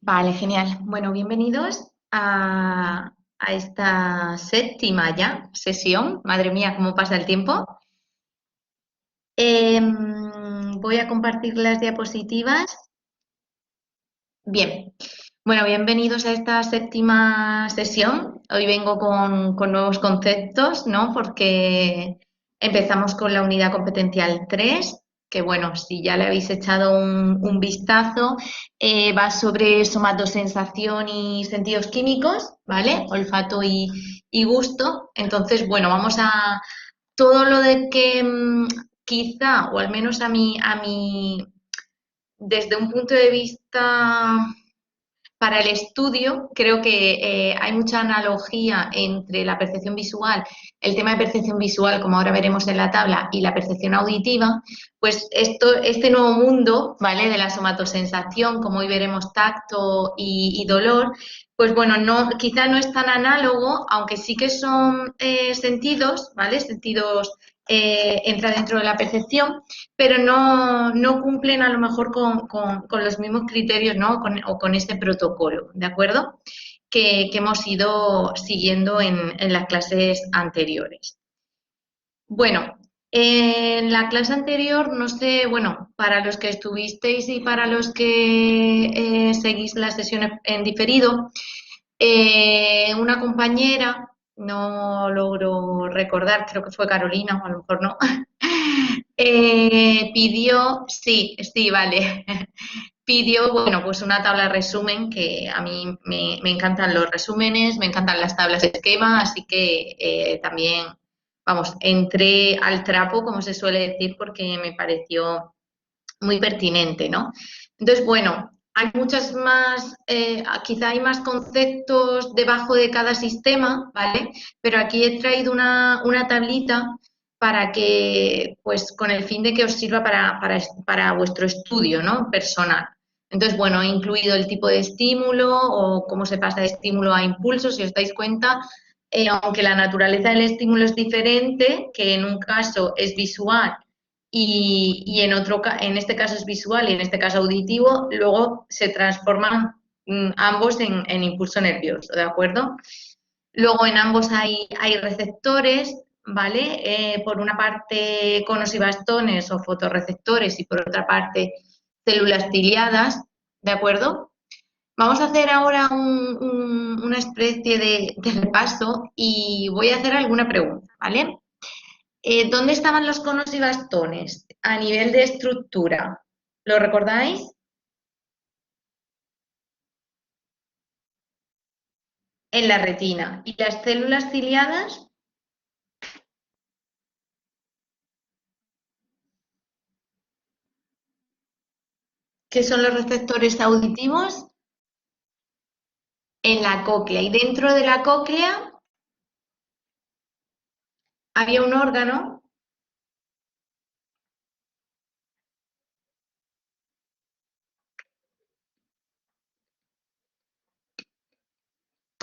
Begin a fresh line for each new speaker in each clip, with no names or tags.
Vale, genial. Bueno, bienvenidos a esta séptima ya sesión. Madre mía, cómo pasa el tiempo. Voy a compartir las diapositivas. Bien, bueno, bienvenidos a esta séptima sesión. Hoy vengo con nuevos conceptos, ¿no? Porque empezamos con la unidad competencial 3, que bueno, si ya le habéis echado un vistazo, va sobre somatosensación y sentidos químicos, ¿vale? Olfato y gusto. Entonces, bueno, vamos a todo lo de que quizá, o al menos a mí, desde un punto de vista para el estudio, creo que hay mucha analogía entre la percepción visual, el tema de percepción visual, como ahora veremos en la tabla, y la percepción auditiva, pues este nuevo mundo, ¿vale? De la somatosensación, como hoy veremos tacto y dolor, pues bueno, no, quizá no es tan análogo, aunque sí que son sentidos, ¿vale? Sentidos entra dentro de la percepción, pero no cumplen a lo mejor con los mismos criterios, ¿no? O con este protocolo, ¿de acuerdo? Que hemos ido siguiendo en las clases anteriores. Bueno, en la clase anterior, no sé, bueno, para los que estuvisteis y para los que seguís las sesiones en diferido, una compañera, no logro recordar, creo que fue Carolina, o a lo mejor no, pidió, sí, sí, vale, pidió, bueno, pues una tabla de resumen, que a mí me encantan los resúmenes, me encantan las tablas de esquema, así que también, vamos, entré al trapo, como se suele decir, porque me pareció muy pertinente, ¿no? Entonces, bueno, hay muchas más, quizá hay más conceptos debajo de cada sistema, ¿vale? Pero aquí he traído una tablita para que, pues, con el fin de que os sirva para vuestro estudio, ¿no? Personal. Entonces, bueno, he incluido el tipo de estímulo o cómo se pasa de estímulo a impulso, si os dais cuenta, aunque la naturaleza del estímulo es diferente, que en un caso es visual y en este caso es visual y en este caso auditivo, luego se transforman ambos en impulso nervioso, ¿de acuerdo? Luego en ambos hay receptores, ¿vale? Por una parte conos y bastones o fotorreceptores y por otra parte células ciliadas, ¿de acuerdo? Vamos a hacer ahora una especie de repaso y voy a hacer alguna pregunta, ¿vale? ¿Dónde estaban los conos y bastones a nivel de estructura? ¿Lo recordáis? En la retina. ¿Y las células ciliadas? ¿Qué son los receptores auditivos? En la cóclea. Y dentro de la cóclea había un órgano.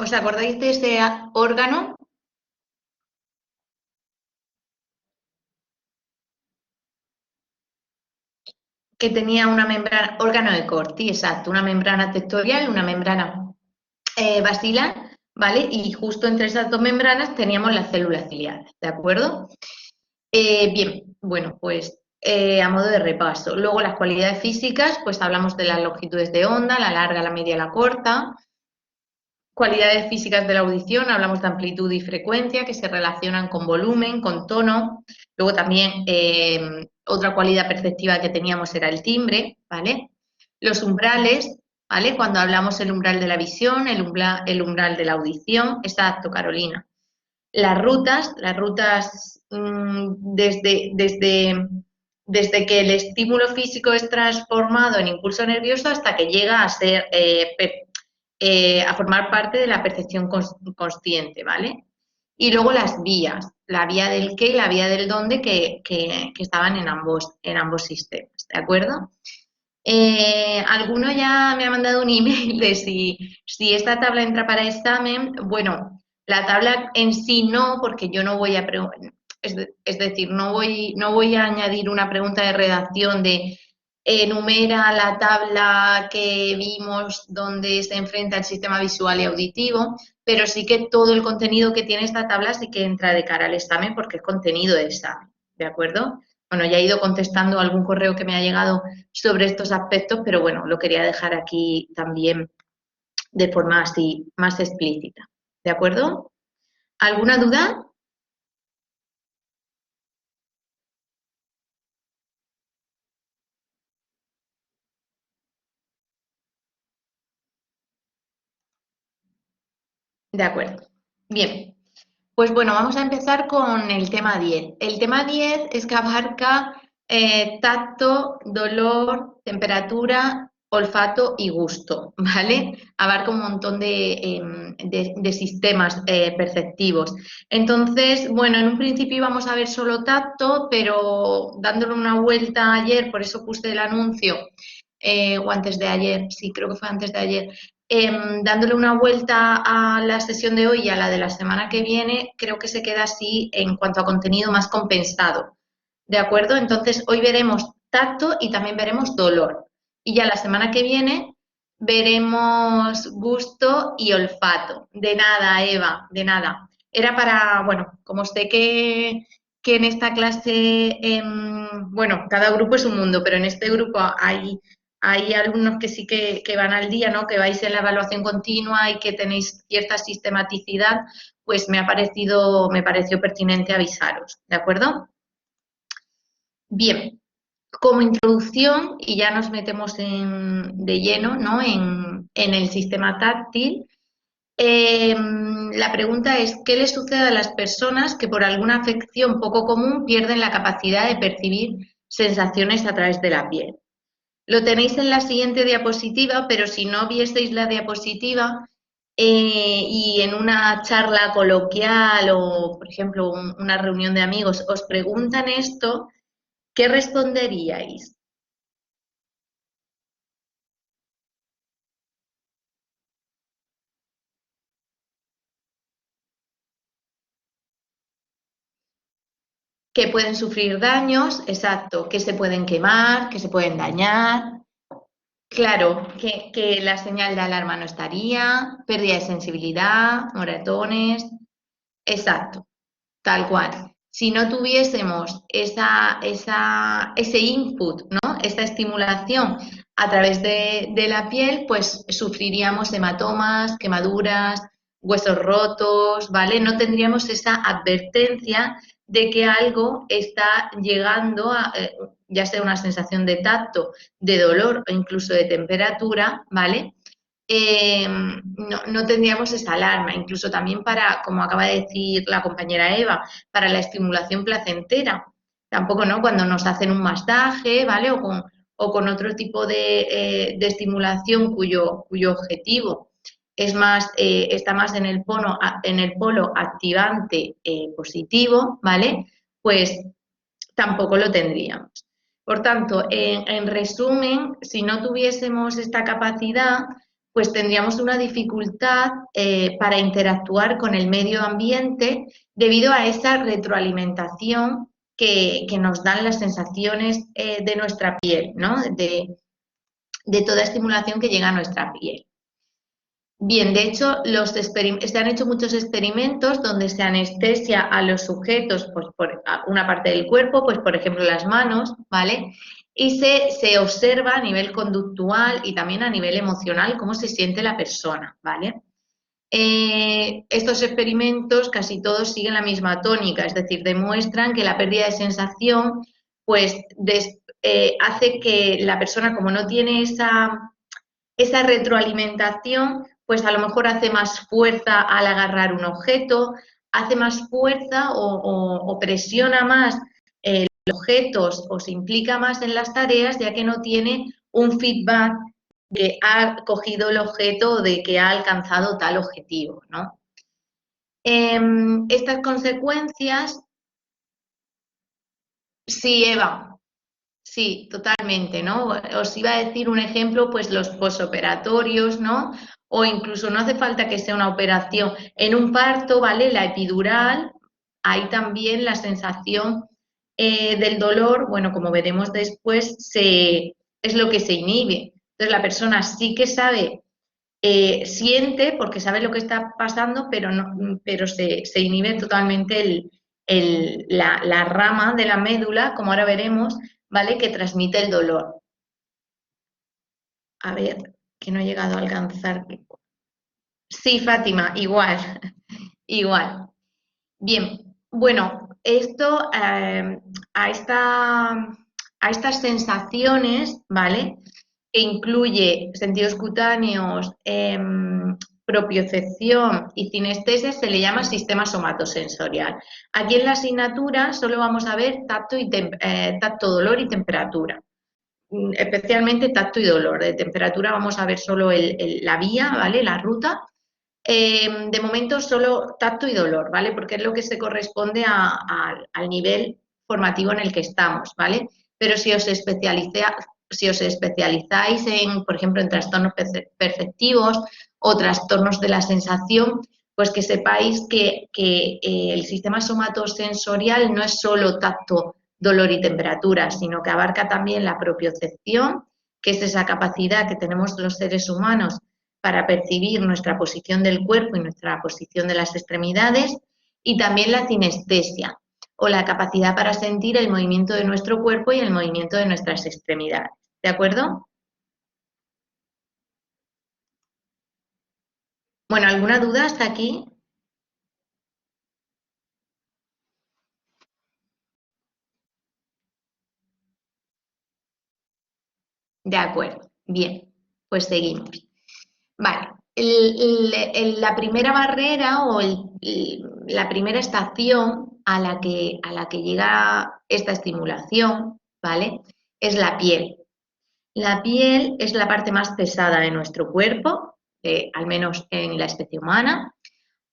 ¿Os acordáis de ese órgano? Que tenía una membrana, órgano de Corti, exacto, una membrana tectorial, una membrana basilar, ¿vale? Y justo entre esas dos membranas teníamos las células ciliadas, ¿de acuerdo? Bien, bueno, pues a modo de repaso. Luego las cualidades físicas, pues hablamos de las longitudes de onda, la larga, la media, la corta. Cualidades físicas de la audición, hablamos de amplitud y frecuencia que se relacionan con volumen, con tono. Luego también otra cualidad perceptiva que teníamos era el timbre, ¿vale? Los umbrales, ¿vale? Cuando hablamos el umbral de la visión, el umbral de la audición, exacto, Carolina. Las rutas desde que el estímulo físico es transformado en impulso nervioso hasta que llega a ser a formar parte de la percepción consciente, ¿vale? Y luego las vías, la vía del qué y la vía del dónde que estaban en ambos sistemas, ¿de acuerdo? Alguno ya me ha mandado un email de si esta tabla entra para examen. Bueno, la tabla en sí no, porque yo no voy a es decir, no voy a añadir una pregunta de redacción de enumera la tabla que vimos donde se enfrenta el sistema visual y auditivo, pero sí que todo el contenido que tiene esta tabla sí que entra de cara al examen porque es contenido de examen, ¿de acuerdo? Bueno, ya he ido contestando algún correo que me ha llegado sobre estos aspectos, pero bueno, lo quería dejar aquí también de forma así más explícita, ¿de acuerdo? ¿Alguna duda? De acuerdo. Bien, pues bueno, vamos a empezar con el tema 10. El tema 10 es que abarca tacto, dolor, temperatura, olfato y gusto, ¿vale? Abarca un montón de sistemas perceptivos. Entonces, bueno, en un principio íbamos a ver solo tacto, pero dándole una vuelta ayer, por eso puse el anuncio, o antes de ayer, sí, creo que fue antes de ayer, dándole una vuelta a la sesión de hoy y a la de la semana que viene, creo que se queda así en cuanto a contenido más compensado. ¿De acuerdo? Entonces, hoy veremos tacto y también veremos dolor. Y ya la semana que viene veremos gusto y olfato. De nada, Eva, de nada. Era para, bueno, como sé que en esta clase, bueno, cada grupo es un mundo, pero en este grupo hay alumnos que sí que van al día, ¿no? Que vais en la evaluación continua y que tenéis cierta sistematicidad, pues me pareció pertinente avisaros, ¿de acuerdo? Bien, como introducción, y ya nos metemos de lleno, ¿no? en el sistema táctil, la pregunta es, ¿qué le sucede a las personas que por alguna afección poco común pierden la capacidad de percibir sensaciones a través de la piel? Lo tenéis en la siguiente diapositiva, pero si no vieseis la diapositiva y en una charla coloquial o, por ejemplo, una reunión de amigos os preguntan esto, ¿qué responderíais? Que pueden sufrir daños, exacto, que se pueden quemar, que se pueden dañar. Claro, que la señal de alarma no estaría, pérdida de sensibilidad, moratones, exacto, tal cual. Si no tuviésemos ese input, ¿no? Esa estimulación a través de la piel, pues sufriríamos hematomas, quemaduras, huesos rotos, ¿vale? No tendríamos esa advertencia de que algo está llegando a, ya sea una sensación de tacto, de dolor o incluso de temperatura, ¿vale? No tendríamos esa alarma, incluso también para, como acaba de decir la compañera Eva, para la estimulación placentera. Tampoco, ¿no? Cuando nos hacen un masaje, ¿vale? O con otro tipo de estimulación cuyo objetivo es más, está más en el polo activante positivo, ¿vale? Pues tampoco lo tendríamos. Por tanto, en resumen, si no tuviésemos esta capacidad, pues tendríamos una dificultad para interactuar con el medio ambiente debido a esa retroalimentación que nos dan las sensaciones de nuestra piel, ¿no? De toda estimulación que llega a nuestra piel. Bien, de hecho, se han hecho muchos experimentos donde se anestesia a los sujetos pues, por una parte del cuerpo, pues por ejemplo las manos, ¿vale? Y se observa a nivel conductual y también a nivel emocional cómo se siente la persona, ¿vale? Estos experimentos casi todos siguen la misma tónica, es decir, demuestran que la pérdida de sensación pues hace que la persona, como no tiene esa retroalimentación, pues a lo mejor hace más fuerza al agarrar un objeto, hace más fuerza o presiona más los objetos o se implica más en las tareas ya que no tiene un feedback de ha cogido el objeto o de que ha alcanzado tal objetivo, ¿no? Estas consecuencias, sí, Eva, sí, totalmente, ¿no? Os iba a decir un ejemplo, pues los posoperatorios, ¿no? O incluso no hace falta que sea una operación. En un parto, ¿vale? La epidural, hay también la sensación del dolor, bueno, como veremos después, es lo que se inhibe. Entonces la persona sí que sabe, siente porque sabe lo que está pasando, pero, no, pero se inhibe totalmente la rama de la médula, como ahora veremos, ¿vale? Que transmite el dolor. A ver, que no he llegado a alcanzar. Sí, Fátima, igual, igual. Bien, bueno, esto a, a estas sensaciones, ¿vale? Que incluye sentidos cutáneos, propiocepción y sinestesia, se le llama sistema somatosensorial. Aquí en la asignatura solo vamos a ver tacto, tacto, dolor y temperatura, especialmente tacto y dolor. De temperatura vamos a ver solo la vía, ¿vale? La ruta. De momento solo tacto y dolor, ¿vale? Porque es lo que se corresponde al nivel formativo en el que estamos, ¿vale? Pero si os especializáis en, por ejemplo, en trastornos perceptivos o trastornos de la sensación, pues que sepáis que el sistema somatosensorial no es solo tacto, dolor y temperatura, sino que abarca también la propiocepción, que es esa capacidad que tenemos los seres humanos para percibir nuestra posición del cuerpo y nuestra posición de las extremidades, y también la sinestesia, o la capacidad para sentir el movimiento de nuestro cuerpo y el movimiento de nuestras extremidades. ¿De acuerdo? Bueno, ¿alguna duda hasta aquí? De acuerdo. Bien, pues seguimos. Vale. La primera barrera o la primera estación a la que llega esta estimulación, ¿vale? Es la piel. La piel es la parte más pesada de nuestro cuerpo, al menos en la especie humana.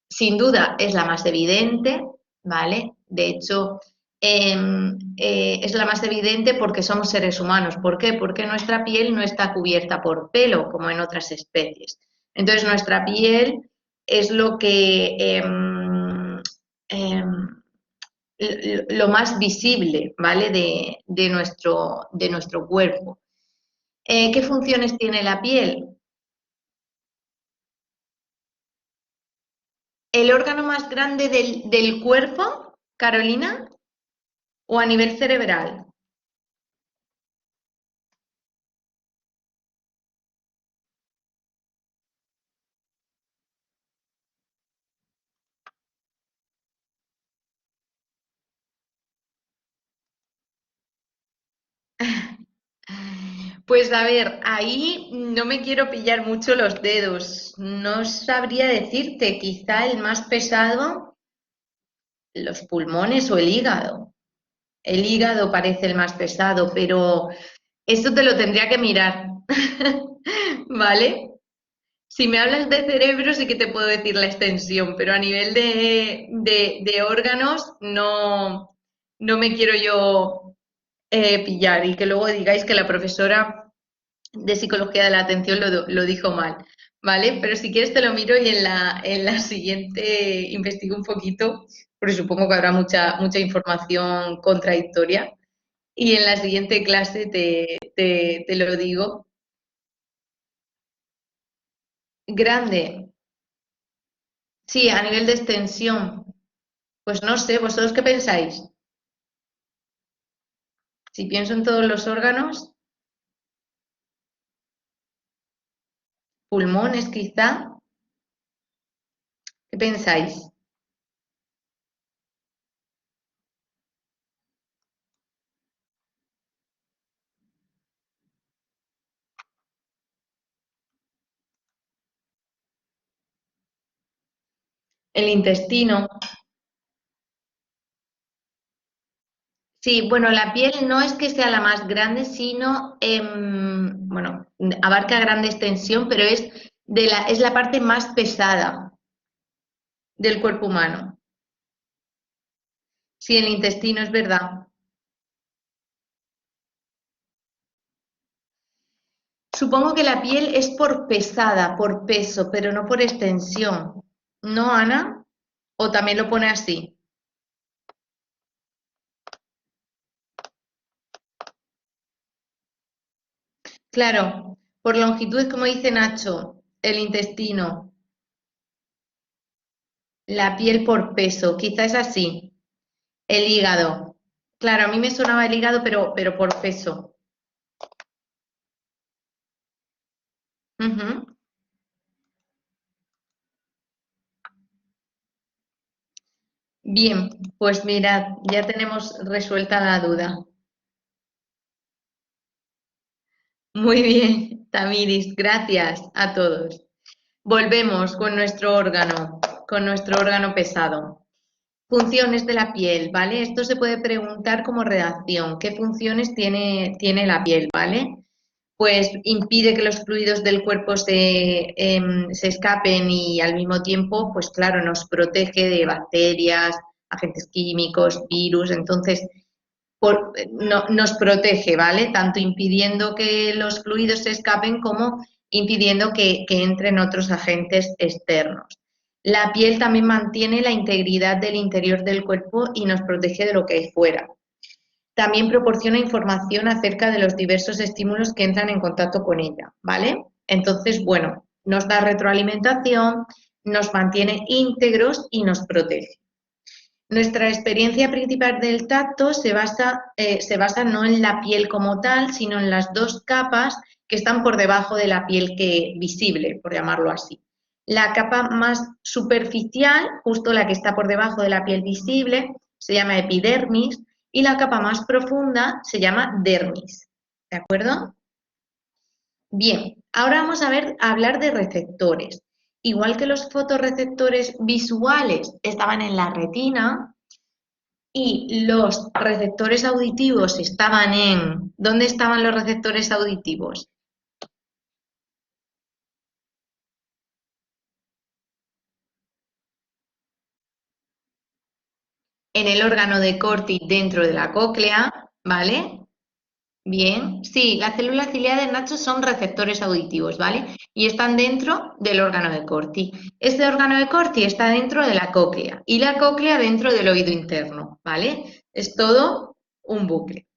Sin duda es la más evidente, ¿vale? De hecho, es la más evidente porque somos seres humanos. ¿Por qué? Porque nuestra piel no está cubierta por pelo, como en otras especies. Entonces, nuestra piel es lo que lo más visible, ¿vale? De nuestro cuerpo. ¿Qué funciones tiene la piel? ¿El órgano más grande del cuerpo, Carolina? ¿O a nivel cerebral? Pues a ver, ahí no me quiero pillar mucho los dedos. No sabría decirte, quizá el más pesado, los pulmones o el hígado. El hígado parece el más pesado, pero eso te lo tendría que mirar. ¿Vale? Si me hablas de cerebro, sí que te puedo decir la extensión, pero a nivel de órganos no, no me quiero yo pillar y que luego digáis que la profesora de psicología de la atención lo dijo mal, ¿vale? Pero si quieres te lo miro y en la siguiente investigo un poquito, porque supongo que habrá mucha información contradictoria, y en la siguiente clase te lo digo. Grande, sí, a nivel de extensión. Pues no sé, ¿vosotros qué pensáis? Si pienso en todos los órganos, pulmones quizá, ¿qué pensáis? El intestino. Sí, bueno, la piel no es que sea la más grande, sino, bueno, abarca grande extensión, pero es la parte más pesada del cuerpo humano. Sí, el intestino es verdad. Supongo que la piel es por pesada, por peso, pero no por extensión. ¿No, Ana? ¿O también lo pone así? Claro, por longitud, como dice Nacho, el intestino, la piel por peso, quizás es así, el hígado. Claro, a mí me sonaba el hígado, pero por peso. Ujú. Bien, pues mirad, ya tenemos resuelta la duda. Muy bien, Tamiris, gracias a todos. Volvemos con nuestro órgano pesado. Funciones de la piel, ¿vale? Esto se puede preguntar como redacción. ¿Qué funciones tiene la piel, ¿vale? Pues impide que los fluidos del cuerpo se escapen y al mismo tiempo, pues claro, nos protege de bacterias, agentes químicos, virus. Entonces, nos protege, ¿vale? Tanto impidiendo que los fluidos se escapen como impidiendo que entren otros agentes externos. La piel también mantiene la integridad del interior del cuerpo y nos protege de lo que hay fuera. También proporciona información acerca de los diversos estímulos que entran en contacto con ella, ¿vale? Entonces, bueno, nos da retroalimentación, nos mantiene íntegros y nos protege. Nuestra experiencia principal del tacto se basa no en la piel como tal, sino en las dos capas que están por debajo de la piel visible, por llamarlo así. La capa más superficial, justo la que está por debajo de la piel visible, se llama epidermis y la capa más profunda se llama dermis. ¿De acuerdo? Bien, ahora vamos a hablar de receptores. Igual que los fotorreceptores visuales estaban en la retina, y los receptores auditivos estaban en... ¿Dónde estaban los receptores auditivos? En el órgano de Corti dentro de la cóclea, ¿vale? Bien, sí, las células ciliadas, Nacho, son receptores auditivos, ¿vale? Y están dentro del órgano de Corti. Este órgano de Corti está dentro de la cóclea y la cóclea dentro del oído interno, ¿vale? Es todo un bucle.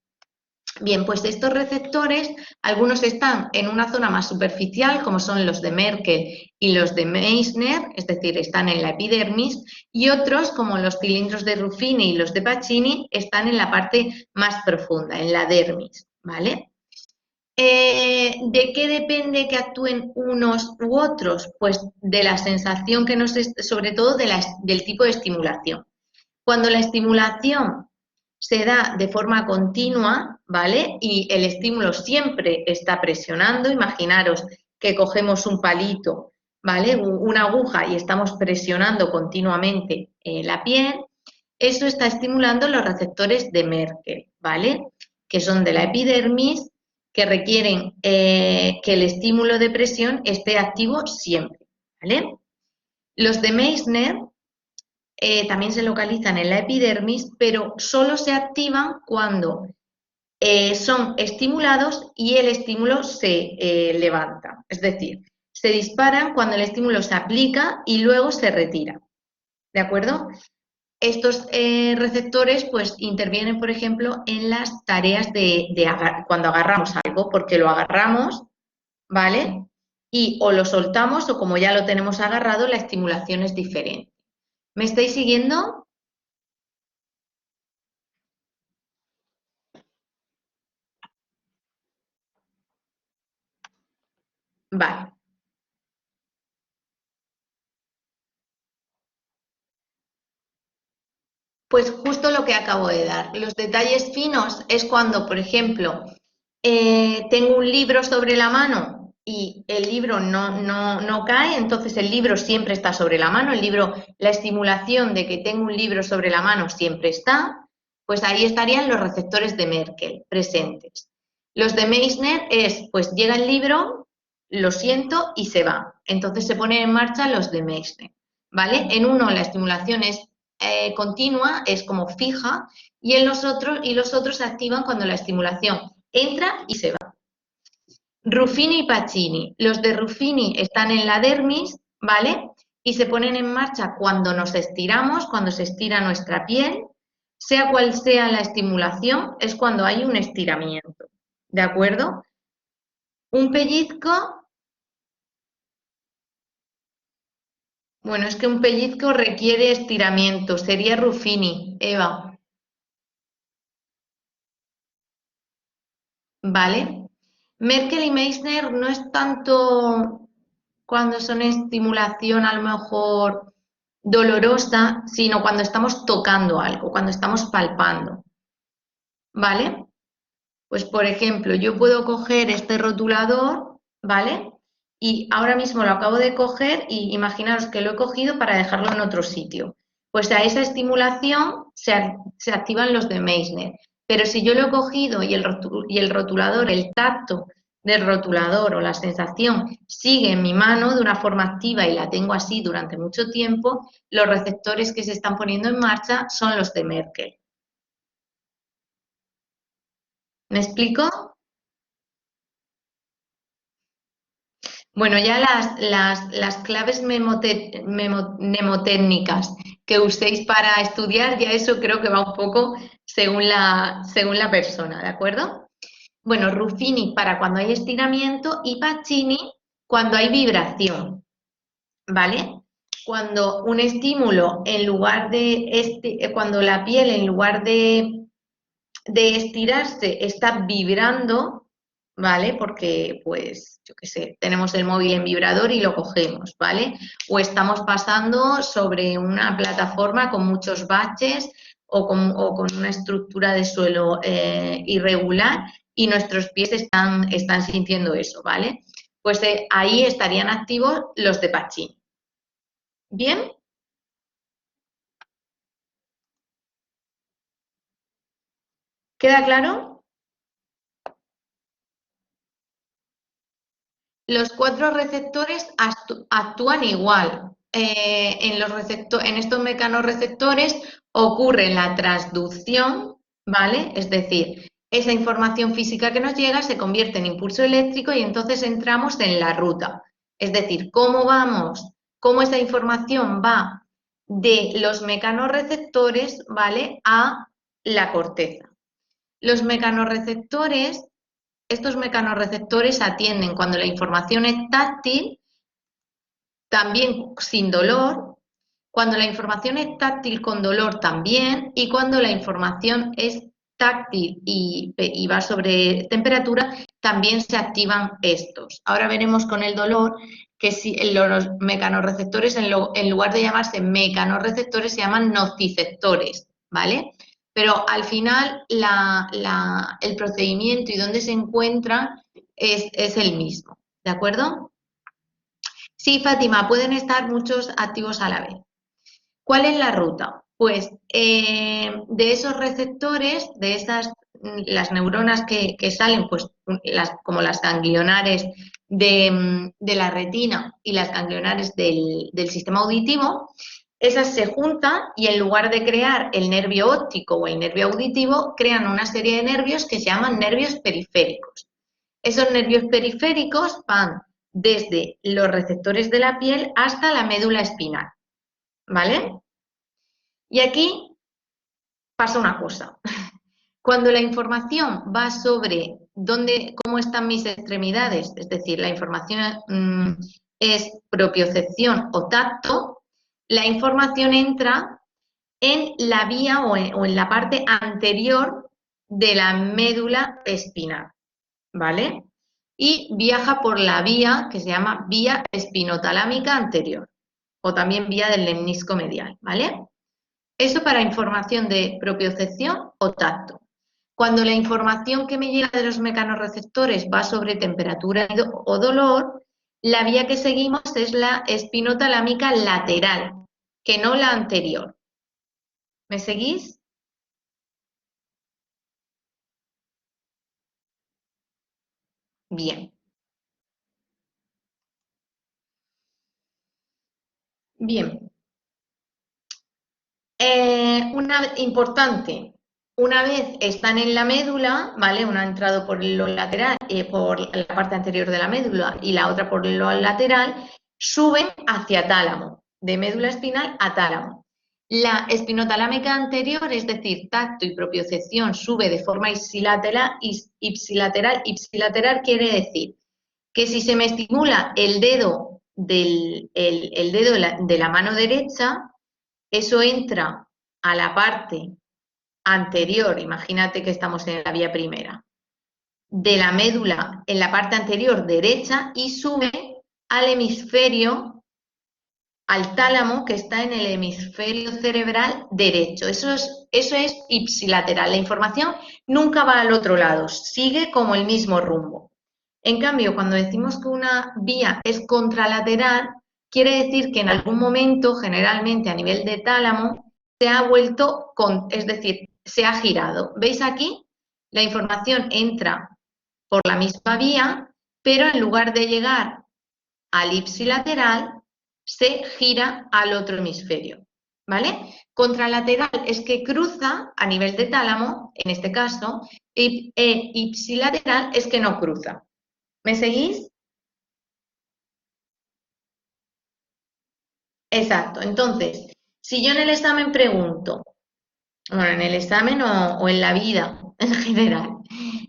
Bien, pues estos receptores, algunos están en una zona más superficial, como son los de Merkel y los de Meissner, es decir, están en la epidermis, y otros, como los cilindros de Ruffini y los de Pacini, están en la parte más profunda, en la dermis, ¿vale? ¿De qué depende que actúen unos u otros? Pues de la sensación que sobre todo del tipo de estimulación. Cuando la estimulación se da de forma continua, ¿vale? Y el estímulo siempre está presionando. Imaginaros que cogemos un palito, ¿vale? Una aguja y estamos presionando continuamente la piel. Eso está estimulando los receptores de Merkel, ¿vale? Que son de la epidermis, que requieren que el estímulo de presión esté activo siempre, ¿vale? Los de Meissner también se localizan en la epidermis, pero solo se activan cuando son estimulados y el estímulo se levanta. Es decir, se disparan cuando el estímulo se aplica y luego se retira. ¿De acuerdo? Estos receptores pues intervienen, por ejemplo, en las tareas cuando agarramos algo, porque lo agarramos, ¿vale? Y o lo soltamos o como ya lo tenemos agarrado, la estimulación es diferente. ¿Me estáis siguiendo? Vale. Pues justo lo que acabo de dar. Los detalles finos es cuando, por ejemplo, tengo un libro sobre la mano y el libro no cae, entonces el libro siempre está sobre la mano, el libro, la estimulación de que tengo un libro sobre la mano siempre está, pues ahí estarían los receptores de Merkel presentes. Los de Meissner es, pues llega el libro, lo siento y se va. Entonces se ponen en marcha los de Meissner, ¿vale? En uno la estimulación es continua, es como fija, y los otros se activan cuando la estimulación entra y se va. Ruffini y Pacini. Los de Ruffini están en la dermis, ¿vale? Y se ponen en marcha cuando nos estiramos, cuando se estira nuestra piel, sea cual sea la estimulación, es cuando hay un estiramiento, ¿de acuerdo? Un pellizco, bueno, es que un pellizco requiere estiramiento, sería Ruffini, Eva, ¿vale? Merkel y Meissner no es tanto cuando son estimulación a lo mejor dolorosa, sino cuando estamos tocando algo, cuando estamos palpando, ¿vale? Pues por ejemplo, yo puedo coger este rotulador, ¿vale? Y ahora mismo lo acabo de coger y imaginaros que lo he cogido para dejarlo en otro sitio. Pues a esa estimulación se activan los de Meissner. Pero si yo lo he cogido y el rotulador, el tacto del rotulador o la sensación sigue en mi mano de una forma activa y la tengo así durante mucho tiempo, los receptores que se están poniendo en marcha son los de Merkel. ¿Me explico? Bueno, ya las claves mnemotécnicas que uséis para estudiar, ya eso creo que va un poco según la persona, ¿de acuerdo? Bueno, Ruffini para cuando hay estiramiento y Pacini cuando hay vibración, ¿vale? Cuando un estímulo en lugar de cuando la piel en lugar de estirarse está vibrando, ¿vale? Porque, pues, yo qué sé, tenemos el móvil en vibrador y lo cogemos, ¿vale? O estamos pasando sobre una plataforma con muchos baches o con una estructura de suelo irregular y nuestros pies están sintiendo eso, ¿vale? Pues ahí estarían activos los de Pachín. ¿Bien? ¿Queda claro? Los cuatro receptores actúan igual. En estos mecanorreceptores ocurre la transducción, ¿vale? Es decir, esa información física que nos llega se convierte en impulso eléctrico y entonces entramos en la ruta. Es decir, cómo esa información va de los mecanorreceptores, ¿vale? A la corteza. Los mecanorreceptores Estos mecanorreceptores atienden cuando la información es táctil, también sin dolor, cuando la información es táctil con dolor también, y cuando la información es táctil y va sobre temperatura, también se activan estos. Ahora veremos con el dolor que si los mecanorreceptores, en lugar de llamarse mecanorreceptores, se llaman nociceptores, ¿vale? Pero al final el procedimiento y dónde se encuentran es el mismo, ¿de acuerdo? Sí, Fátima, pueden estar muchos activos a la vez. ¿Cuál es la ruta? Pues de esos receptores, las neuronas que salen, pues como las ganglionares de la retina y las ganglionares del sistema auditivo, esas se juntan y en lugar de crear el nervio óptico o el nervio auditivo, crean una serie de nervios que se llaman nervios periféricos. Esos nervios periféricos van desde los receptores de la piel hasta la médula espinal, ¿vale? Y aquí pasa una cosa. Cuando la información va sobre cómo están mis extremidades, es decir, la información es propiocepción o tacto, la información entra en la vía o en la parte anterior de la médula espinal, ¿vale? Y viaja por la vía que se llama vía espinotalámica anterior o también vía del lemnisco medial, ¿vale? Eso para información de propiocepción o tacto. Cuando la información que me llega de los mecanorreceptores va sobre temperatura o dolor, la vía que seguimos es la espinotalámica lateral, que no la anterior. ¿Me seguís? Bien. Bien. Importante, una vez están en la médula, ¿vale? Una ha entrado por lo lateral, por la parte anterior de la médula y la otra por lo lateral, suben hacia tálamo, de médula espinal a tálamo. La espinotalámica anterior, es decir, tacto y propiocepción, sube de forma ipsilateral. Ipsilateral quiere decir que si se me estimula el dedo, el dedo de la mano derecha, eso entra a la parte anterior, imagínate que estamos en la vía primera, de la médula en la parte anterior derecha y sube al hemisferio, al tálamo que está en el hemisferio cerebral derecho. Eso es ipsilateral. La información nunca va al otro lado, sigue como el mismo rumbo. En cambio, cuando decimos que una vía es contralateral, quiere decir que en algún momento, generalmente a nivel de tálamo, se ha vuelto, es decir, se ha girado. ¿Veis aquí? La información entra por la misma vía, pero en lugar de llegar al ipsilateral, se gira al otro hemisferio, ¿vale? Contralateral es que cruza a nivel de tálamo, en este caso, ipsilateral es que no cruza. ¿Me seguís? Exacto. Entonces, si yo en el examen pregunto, bueno, en el examen o en la vida en general,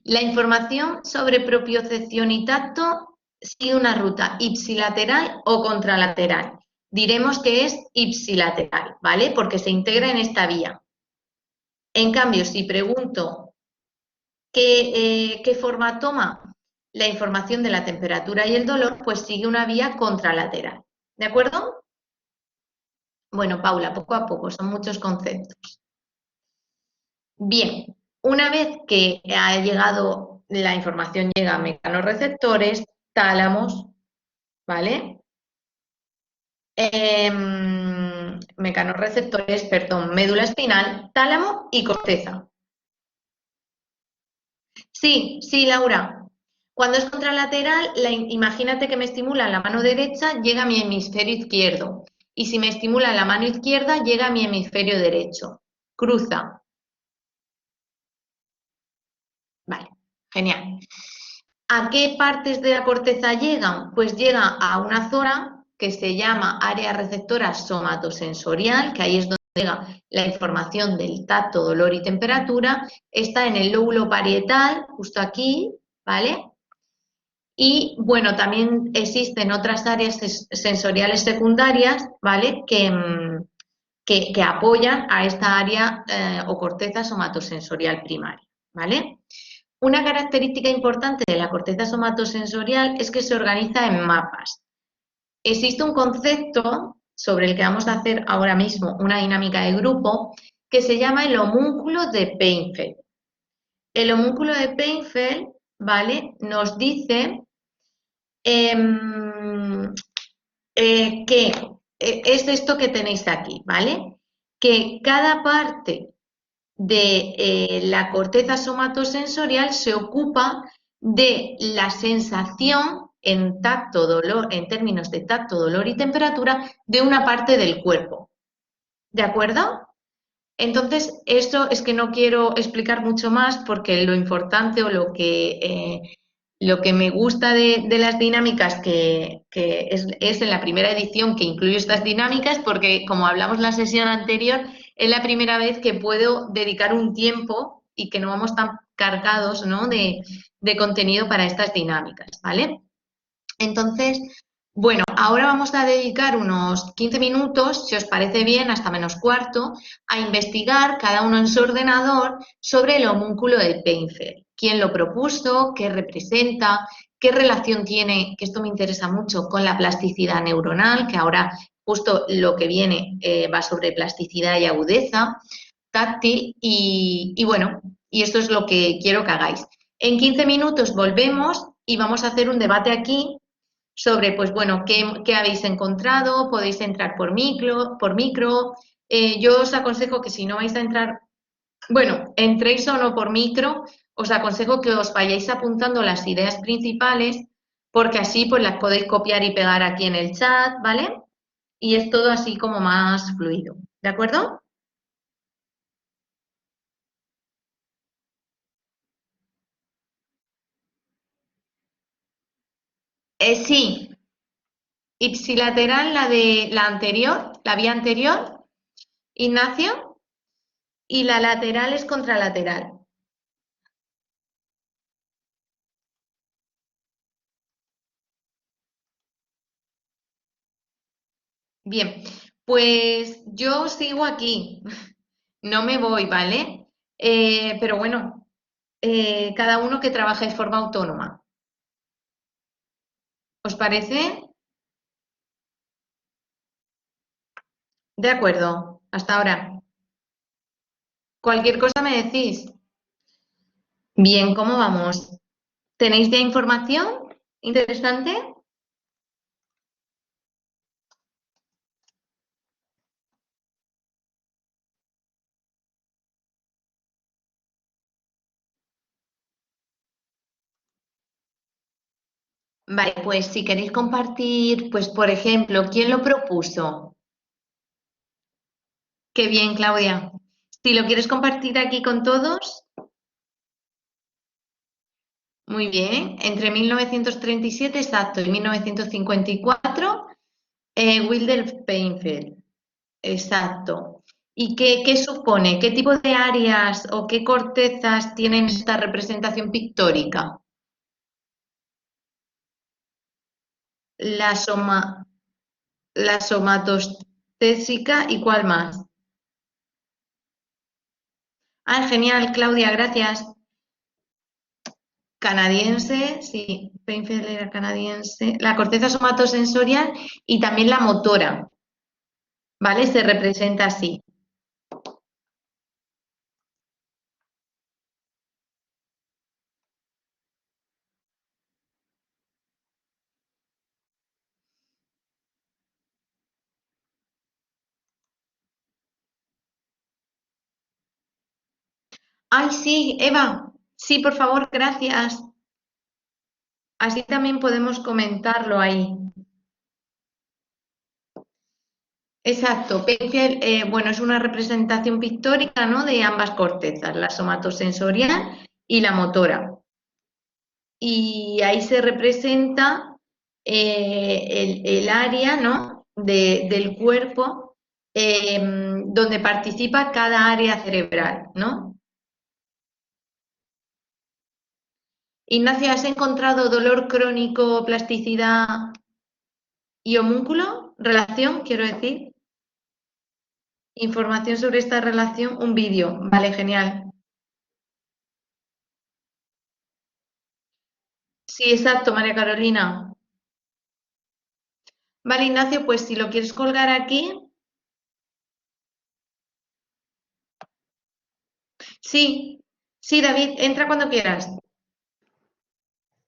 la información sobre propiocepción y tacto sigue una ruta ipsilateral o contralateral. Diremos que es ipsilateral, ¿vale? Porque se integra en esta vía. En cambio, si pregunto qué forma toma la información de la temperatura y el dolor, pues sigue una vía contralateral. ¿De acuerdo? Bueno, Paula, poco a poco, son muchos conceptos. Bien, una vez que ha llegado, la información llega a mecanorreceptores, tálamos, ¿vale? Mecanorreceptores, perdón, médula espinal, tálamo y corteza. Sí, sí, Laura. Cuando es contralateral, imagínate que me estimula la mano derecha, llega a mi hemisferio izquierdo. Y si me estimula la mano izquierda, llega a mi hemisferio derecho. Cruza. Vale, genial. ¿A qué partes de la corteza llegan? Pues llega a una zona que se llama área receptora somatosensorial, que ahí es donde llega la información del tacto, dolor y temperatura. Está en el lóbulo parietal, justo aquí, ¿vale? Y bueno, también existen otras áreas sensoriales secundarias, ¿vale? Que apoyan a esta área o corteza somatosensorial primaria, ¿vale? Una característica importante de la corteza somatosensorial es que se organiza en mapas. Existe un concepto sobre el que vamos a hacer ahora mismo una dinámica de grupo que se llama el homúnculo de Painfeld. El homúnculo de Painfeld, ¿vale? Nos dice em, que es esto que tenéis aquí, ¿vale? Que cada parte de la corteza somatosensorial se ocupa de la sensación en tacto, dolor, en términos de tacto, dolor y temperatura de una parte del cuerpo. ¿De acuerdo? Entonces, esto es que no quiero explicar mucho más porque lo importante o lo que me gusta de las dinámicas, que es en la primera edición que incluyo estas dinámicas, porque como hablamos la sesión anterior, es la primera vez que puedo dedicar un tiempo y que no vamos tan cargados, ¿no? de contenido para estas dinámicas, ¿vale? Entonces, bueno, ahora vamos a dedicar unos 15 minutos, si os parece bien, hasta menos cuarto, a investigar cada uno en su ordenador sobre el homúnculo de Painfeld. ¿Quién lo propuso? ¿Qué representa? ¿Qué relación tiene? Que esto me interesa mucho con la plasticidad neuronal, que ahora justo lo que viene va sobre plasticidad y agudeza táctil y bueno, y esto es lo que quiero que hagáis. En 15 minutos volvemos y vamos a hacer un debate aquí sobre, pues bueno, qué habéis encontrado, podéis entrar por micro. Yo os aconsejo que si no vais a entrar, bueno, entréis o no por micro, os aconsejo que os vayáis apuntando las ideas principales, porque así pues las podéis copiar y pegar aquí en el chat, ¿vale? Y es todo así como más fluido, ¿de acuerdo? Sí, ipsilateral, la de la anterior, la vía anterior, Ignacio, y la lateral es contralateral. Bien, pues yo sigo aquí, no me voy, ¿vale? Pero bueno, cada uno que trabaje de forma autónoma. ¿Os parece? De acuerdo, hasta ahora. Cualquier cosa me decís. Bien, ¿cómo vamos? ¿Tenéis ya información interesante? Vale, pues si queréis compartir, pues por ejemplo, ¿quién lo propuso? Qué bien, Claudia. Si lo quieres compartir aquí con todos, muy bien. Entre 1937, exacto, y 1954, Wilder Painfeld, exacto. ¿Y qué supone? ¿Qué tipo de áreas o qué cortezas tienen esta representación pictórica? La soma, la somatostésica y cuál más. Ah, genial, Claudia, gracias. Canadiense, sí, Painfeld era canadiense. La corteza somatosensorial y también la motora, ¿vale? Se representa así. Ay, sí, Eva, sí, por favor, gracias. Así también podemos comentarlo ahí. Exacto, Painfeld, bueno, es una representación pictórica, ¿no? De ambas cortezas, la somatosensorial y la motora. Y ahí se representa el área, ¿no? del cuerpo donde participa cada área cerebral, ¿no? Ignacio, ¿has encontrado dolor crónico, plasticidad y homúnculo? ¿Relación, quiero decir? Información sobre esta relación, un vídeo. Vale, genial. Sí, exacto, María Carolina. Vale, Ignacio, pues si lo quieres colgar aquí, sí, sí, David, entra cuando quieras.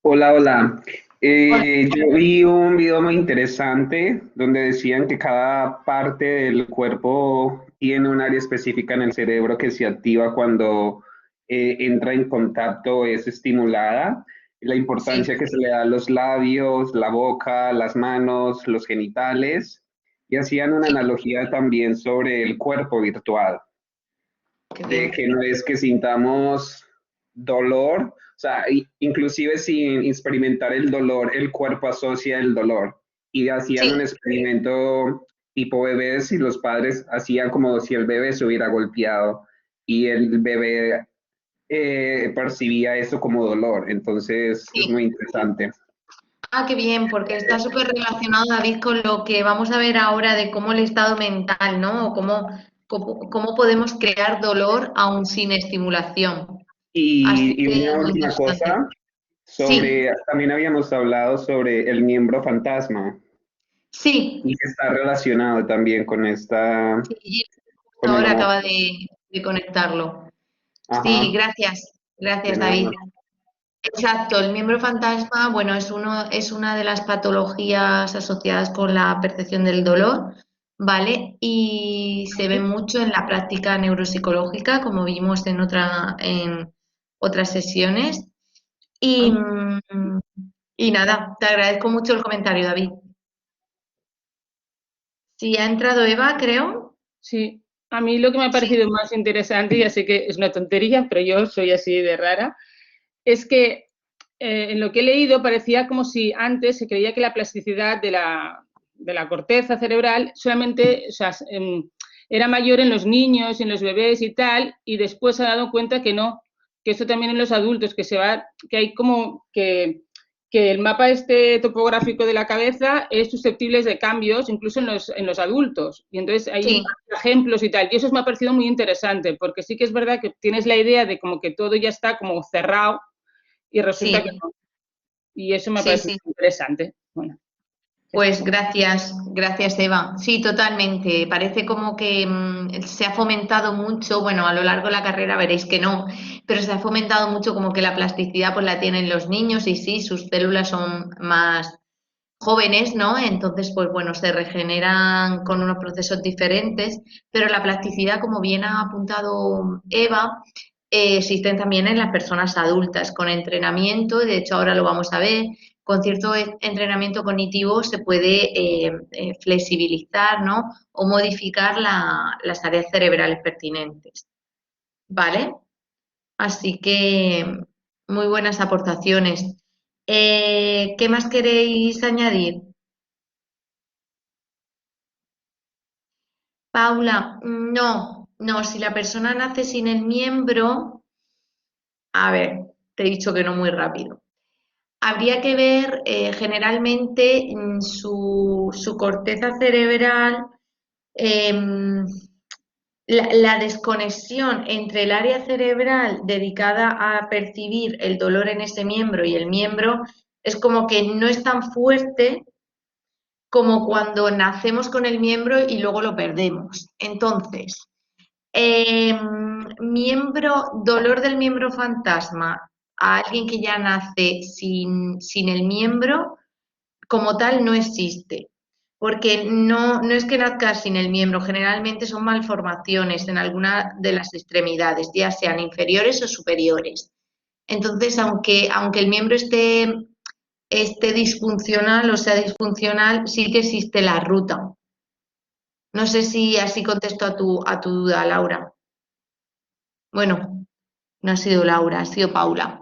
Hola, hola.
Hola.
Yo vi un video muy interesante donde decían que cada parte del cuerpo tiene un área específica en el cerebro que se activa cuando entra en contacto o es estimulada. La
Sí,
importancia que se le da a los labios, la boca, las manos, los genitales. Y hacían una
sí,
analogía también sobre el cuerpo virtual
qué
de
bien.
que no es que sintamos dolor, o sea, inclusive sin experimentar el dolor, el cuerpo asocia el dolor. Y hacían un
Sí.
experimento tipo bebés y los padres hacían como si el bebé se hubiera golpeado y el bebé percibía eso como dolor. Entonces es muy
Sí.
interesante.
Ah, qué bien, porque está súper relacionado, David, con lo que vamos a ver ahora de cómo el estado mental, ¿no? O cómo podemos crear dolor aún sin estimulación. Así
Y
que
una
muy
última
interesante.
cosa,
Sí,
también habíamos hablado sobre el miembro fantasma.
sí,
Y que está relacionado también con
sí, justo
con el
ahora
homo.
acaba de conectarlo. Sí,
Ajá,
gracias,
de
gracias,
nada.
David. Exacto, el miembro fantasma, bueno, es una de las patologías asociadas con la percepción del dolor, ¿vale? Y se ve mucho en la práctica neuropsicológica, como vimos en otras sesiones. Y, y nada, te agradezco mucho el comentario, David. Sí, ha entrado Eva, creo.
Sí, a mí lo que me ha
Sí,
parecido más interesante, ya sé que es una tontería, pero yo soy así de rara, es que en lo que he leído parecía como si antes se creía que la plasticidad de la corteza cerebral solamente, o sea, era mayor en los niños, en los bebés y tal, y después se ha dado cuenta que no, que eso también en los adultos, que se va, que hay como que que el mapa este topográfico de la cabeza es susceptible de cambios incluso en los adultos. Y entonces hay
Sí.
ejemplos y tal. Y eso me ha parecido muy interesante, porque sí que es verdad que tienes la idea de como que todo ya está como cerrado y resulta que
Sí,
no. Y eso me ha
sí,
parecido
sí.
interesante. Bueno,
Pues gracias Eva. Sí, totalmente. Parece como que se ha fomentado mucho, bueno, a lo largo de la carrera veréis que no, pero se ha fomentado mucho como que la plasticidad pues la tienen los niños y sí, sus células son más jóvenes, ¿no? Entonces, pues bueno, se regeneran con unos procesos diferentes, pero la plasticidad, como bien ha apuntado Eva, existen también en las personas adultas con entrenamiento, y de hecho ahora lo vamos a ver, con cierto entrenamiento cognitivo se puede flexibilizar, ¿no? O modificar las áreas cerebrales pertinentes, ¿vale? Así que muy buenas aportaciones. ¿Qué más queréis añadir? Paula, no, si la persona nace sin el miembro, a ver, te he dicho que no muy rápido. Habría que ver generalmente su corteza cerebral, em, la desconexión entre el área cerebral dedicada a percibir el dolor en ese miembro y el miembro es como que no es tan fuerte como cuando nacemos con el miembro y luego lo perdemos. Entonces, dolor del miembro fantasma a alguien que ya nace sin el miembro, como tal, no existe. Porque no es que nazca sin el miembro, generalmente son malformaciones en alguna de las extremidades, ya sean inferiores o superiores. Entonces, aunque el miembro esté disfuncional o sea disfuncional, sí que existe la ruta. No sé si así contesto a tu duda, Laura. Bueno, no ha sido Laura, ha sido Paula.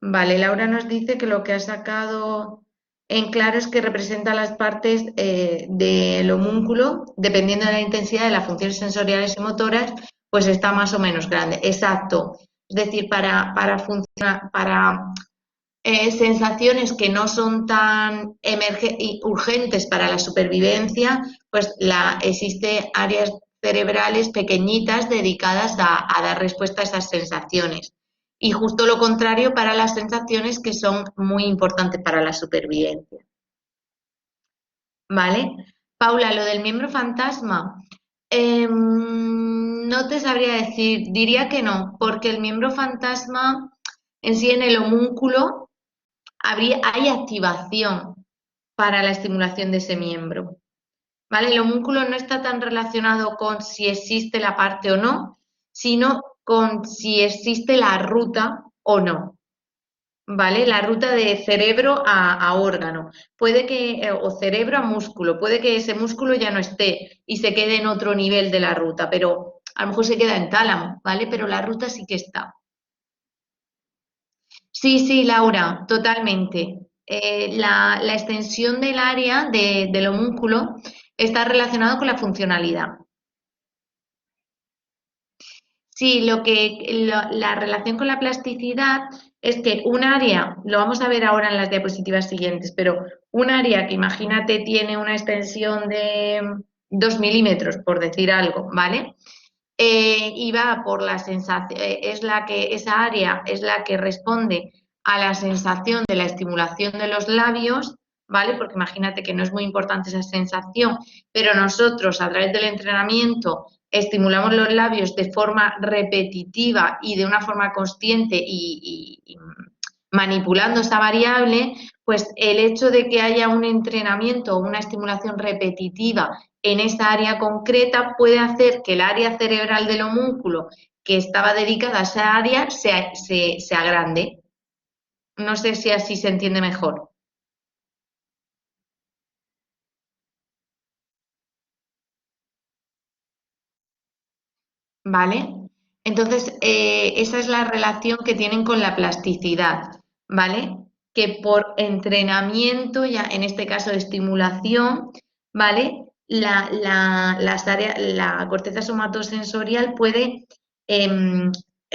Vale, Laura nos dice que lo que ha sacado en claro es que representa las partes del homúnculo, dependiendo de la intensidad de las funciones sensoriales y motoras, pues está más o menos grande. Exacto. Es decir, para funcionar, para sensaciones que no son tan y urgentes para la supervivencia, pues existe áreas cerebrales pequeñitas dedicadas a dar respuesta a esas sensaciones. Y justo lo contrario para las sensaciones que son muy importantes para la supervivencia. ¿Vale? Paula, lo del miembro fantasma. No te sabría decir, diría que no, porque el miembro fantasma en sí en el homúnculo hay activación para la estimulación de ese miembro. ¿Vale? El homúnculo no está tan relacionado con si existe la parte o no, sino con si existe la ruta o no. ¿Vale? La ruta de cerebro a órgano. Puede que, o cerebro a músculo, puede que ese músculo ya no esté y se quede en otro nivel de la ruta, pero a lo mejor se queda en tálamo, ¿vale? Pero la ruta sí que está. Sí, Laura, totalmente. La extensión del área del homúnculo está relacionado con la funcionalidad. Sí, la relación con la plasticidad es que un área, lo vamos a ver ahora en las diapositivas siguientes, pero un área que imagínate tiene una extensión de 2 milímetros, por decir algo, ¿vale? Y va por la sensación, esa área es la que responde a la sensación de la estimulación de los labios, ¿vale? Porque imagínate que no es muy importante esa sensación, pero nosotros a través del entrenamiento estimulamos los labios de forma repetitiva y de una forma consciente y manipulando esa variable, pues el hecho de que haya un entrenamiento o una estimulación repetitiva en esa área concreta puede hacer que el área cerebral del homúnculo que estaba dedicada a esa área se agrande. No sé si así se entiende mejor. ¿Vale? Entonces, esa es la relación que tienen con la plasticidad, ¿vale? Que por entrenamiento, ya en este caso de estimulación, ¿vale? La corteza somatosensorial puede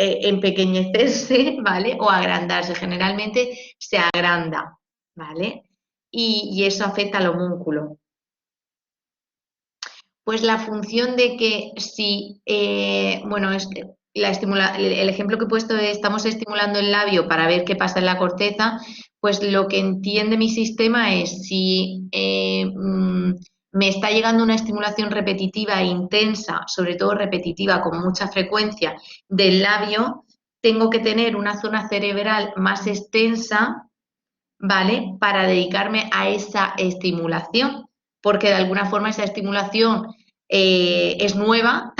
empequeñecerse, ¿vale? O agrandarse. Generalmente se agranda, ¿vale? Y eso afecta al homúnculo. Pues la función de que si, bueno, el ejemplo que he puesto es, estamos estimulando el labio para ver qué pasa en la corteza, pues lo que entiende mi sistema es si me está llegando una estimulación repetitiva e intensa, sobre todo repetitiva con mucha frecuencia del labio, tengo que tener una zona cerebral más extensa, ¿vale? Para dedicarme a esa estimulación, porque de alguna forma esa estimulación es nueva,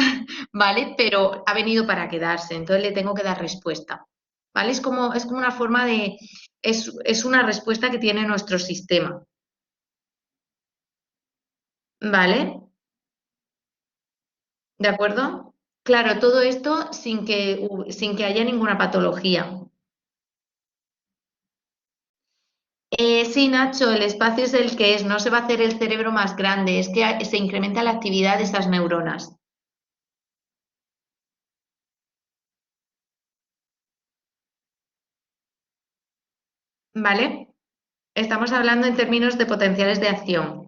¿vale? Pero ha venido para quedarse, entonces le tengo que dar respuesta, ¿vale? Es como una forma de, es una respuesta que tiene nuestro sistema, ¿vale? ¿De acuerdo? Claro, todo esto sin que haya ninguna patología. Sí, Nacho, el espacio es el que es, no se va a hacer el cerebro más grande, es que se incrementa la actividad de esas neuronas, ¿vale? Estamos hablando en términos de potenciales de acción,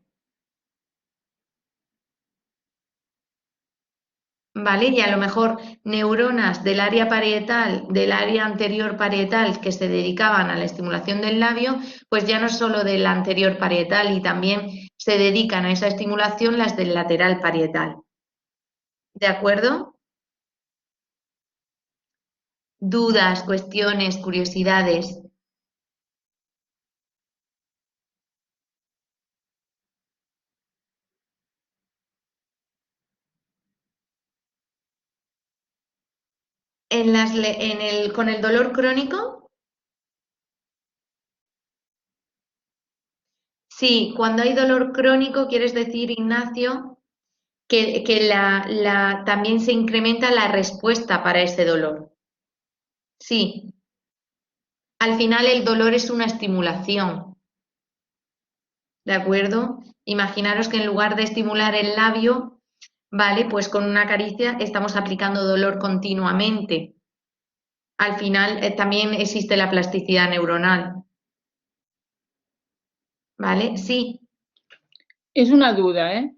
¿vale? Y a lo mejor neuronas del área parietal, del área anterior parietal que se dedicaban a la estimulación del labio, pues ya no solo del anterior parietal y también se dedican a esa estimulación las del lateral parietal, ¿de acuerdo? Dudas, cuestiones, curiosidades. Con el dolor crónico, sí, cuando hay dolor crónico, quieres decir, Ignacio, que también se incrementa la respuesta para ese dolor. Sí, al final el dolor es una estimulación, ¿de acuerdo? Imaginaros que en lugar de estimular el labio, ¿vale? Pues con una caricia estamos aplicando dolor continuamente. Al final también existe la plasticidad neuronal, ¿vale? Sí.
Es una duda, ¿eh?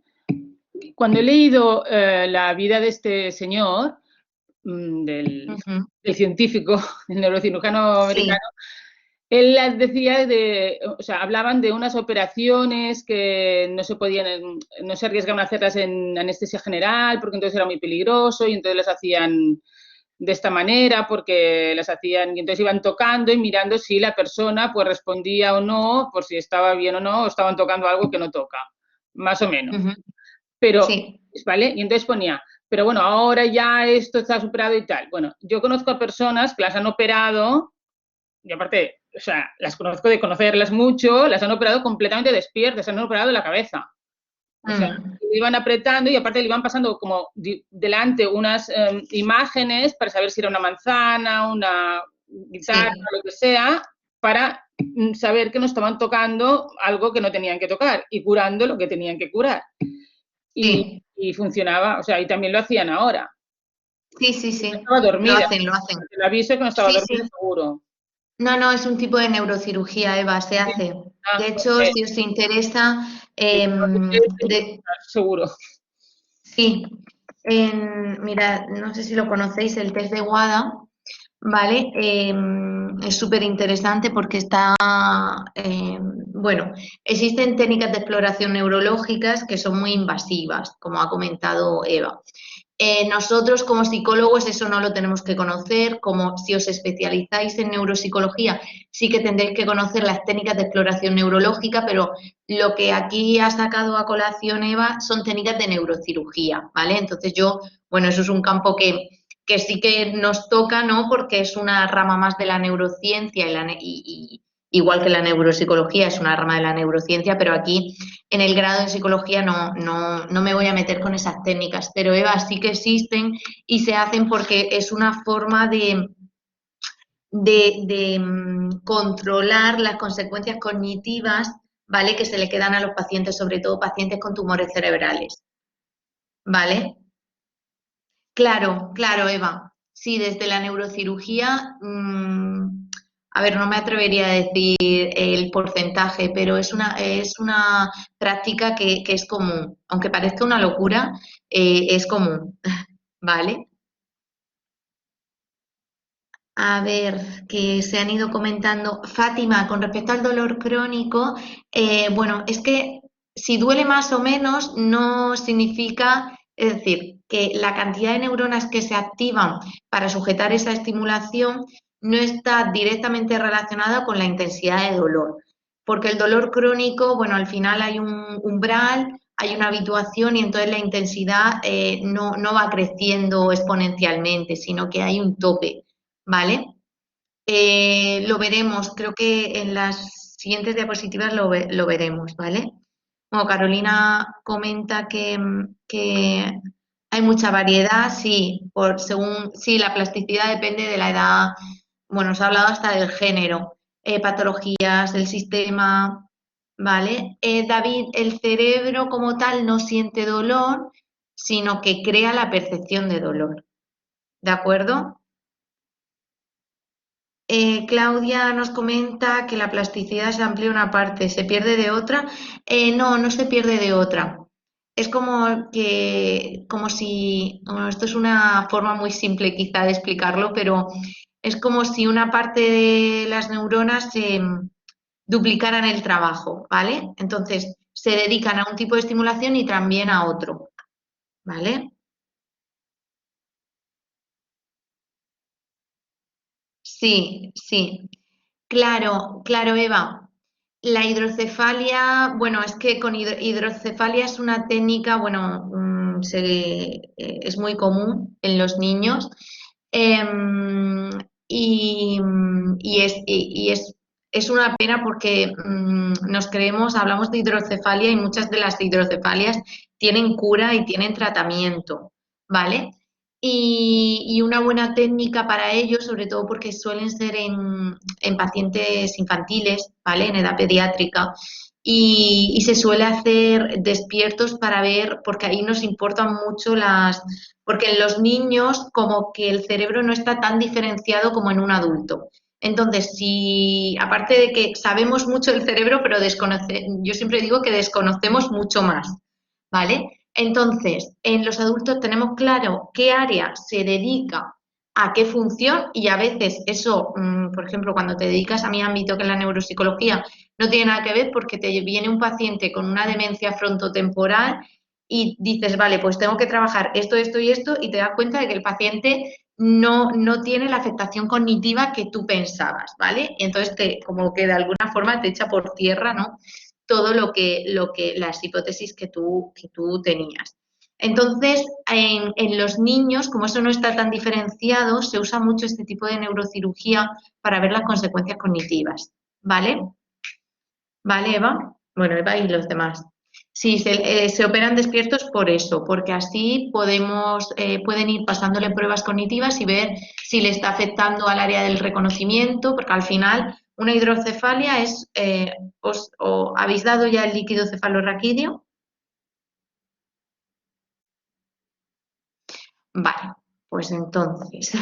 Cuando he leído la vida de este señor, del científico, el neurocirujano americano, él decía o sea, hablaban de unas operaciones que no se podían, no se arriesgaban a hacerlas en anestesia general porque entonces era muy peligroso y entonces las hacían de esta manera porque las hacían y entonces iban tocando y mirando si la persona pues respondía o no, por si estaba bien o no, o estaban tocando algo que no toca, más o menos. Pero,
sí.
¿vale? Y entonces ponía, pero bueno, ahora ya esto está superado y tal. Bueno, yo conozco a personas que las han operado, y aparte, o sea, las conozco de conocerlas mucho, las han operado completamente despiertas, se han operado de la cabeza. O sea, le iban apretando y aparte le iban pasando como delante unas imágenes para saber si era una manzana, una guitarra, lo que sea, para saber que no estaban tocando algo que no tenían que tocar y curando lo que tenían que curar. Y funcionaba, o sea, y también lo hacían ahora.
Sí, sí, sí.
No estaba dormida.
Lo hacen.
El aviso que no estaba
Sí,
dormida,
sí.
seguro.
No, no, es un tipo de neurocirugía, Eva, se hace. De hecho, si os interesa,
seguro.
sí, mira, no sé si lo conocéis, el test de WADA, ¿vale? Es súper interesante porque bueno, existen técnicas de exploración neurológicas que son muy invasivas, como ha comentado Eva. Nosotros como psicólogos eso no lo tenemos que conocer, como si os especializáis en neuropsicología, sí que tendréis que conocer las técnicas de exploración neurológica, pero lo que aquí ha sacado a colación Eva son técnicas de neurocirugía, ¿vale? Entonces bueno, eso es un campo que sí que nos toca, ¿no? Porque es una rama más de la neurociencia igual que la neuropsicología es una rama de la neurociencia, pero aquí en el grado de psicología no me voy a meter con esas técnicas, pero Eva, sí que existen y se hacen porque es una forma de controlar las consecuencias cognitivas, ¿vale? Que se le quedan a los pacientes, sobre todo pacientes con tumores cerebrales, ¿vale? Claro, claro, Eva. sí, desde la neurocirugía, a ver, no me atrevería a decir el porcentaje, pero es una práctica que es común. Aunque parezca una locura, es común, ¿vale? A ver, que se han ido comentando. Fátima, con respecto al dolor crónico, bueno, es que si duele más o menos no significa, es decir, que la cantidad de neuronas que se activan para sujetar esa estimulación no está directamente relacionada con la intensidad de dolor, porque el dolor crónico, bueno, al final hay un umbral, hay una habituación y entonces la intensidad no va creciendo exponencialmente, sino que hay un tope. ¿Vale? Lo veremos, creo que en las siguientes diapositivas lo veremos, ¿vale? Como Carolina comenta que hay mucha variedad, sí, sí, la plasticidad depende de la edad, bueno, se ha hablado hasta del género, patologías, del sistema, ¿vale? David, el cerebro como tal no siente dolor, sino que crea la percepción de dolor, ¿de acuerdo? Claudia nos comenta que la plasticidad se amplía una parte, ¿se pierde de otra? No, no se pierde de otra. Es como si, bueno, esto es una forma muy simple quizá de explicarlo, pero es como si una parte de las neuronas se duplicaran el trabajo, ¿vale? Entonces, se dedican a un tipo de estimulación y también a otro, ¿vale? Sí, sí. Claro, claro, Eva. La hidrocefalia, bueno, es que con hidrocefalia es una técnica, bueno, es muy común en los niños em, y es una pena porque nos creemos, hablamos de hidrocefalia y muchas de las hidrocefalias tienen cura y tienen tratamiento, ¿vale? Y una buena técnica para ello, sobre todo porque suelen ser en pacientes infantiles, ¿vale? En edad pediátrica. Y se suele hacer despiertos para ver, porque ahí nos importan mucho porque en los niños como que el cerebro no está tan diferenciado como en un adulto. Entonces, si aparte de que sabemos mucho del cerebro, pero yo siempre digo que desconocemos mucho más, ¿vale? Entonces, en los adultos tenemos claro qué área se dedica a qué función y a veces eso, por ejemplo, cuando te dedicas a mi ámbito, que es la neuropsicología, no tiene nada que ver porque te viene un paciente con una demencia frontotemporal y dices, vale, pues tengo que trabajar esto, esto y esto y te das cuenta de que el paciente no tiene la afectación cognitiva que tú pensabas, ¿vale? Y entonces como que de alguna forma te echa por tierra, ¿no? Todo las hipótesis que tú tenías. Entonces, en los niños, como eso no está tan diferenciado, se usa mucho este tipo de neurocirugía para ver las consecuencias cognitivas. ¿Vale? ¿Vale, Eva? Bueno, Eva y los demás. Sí, se operan despiertos por eso, porque así pueden ir pasándole pruebas cognitivas y ver si le está afectando al área del reconocimiento, porque al final una hidrocefalia es, ¿habéis dado ya el líquido cefalorraquídeo? Vale, pues entonces,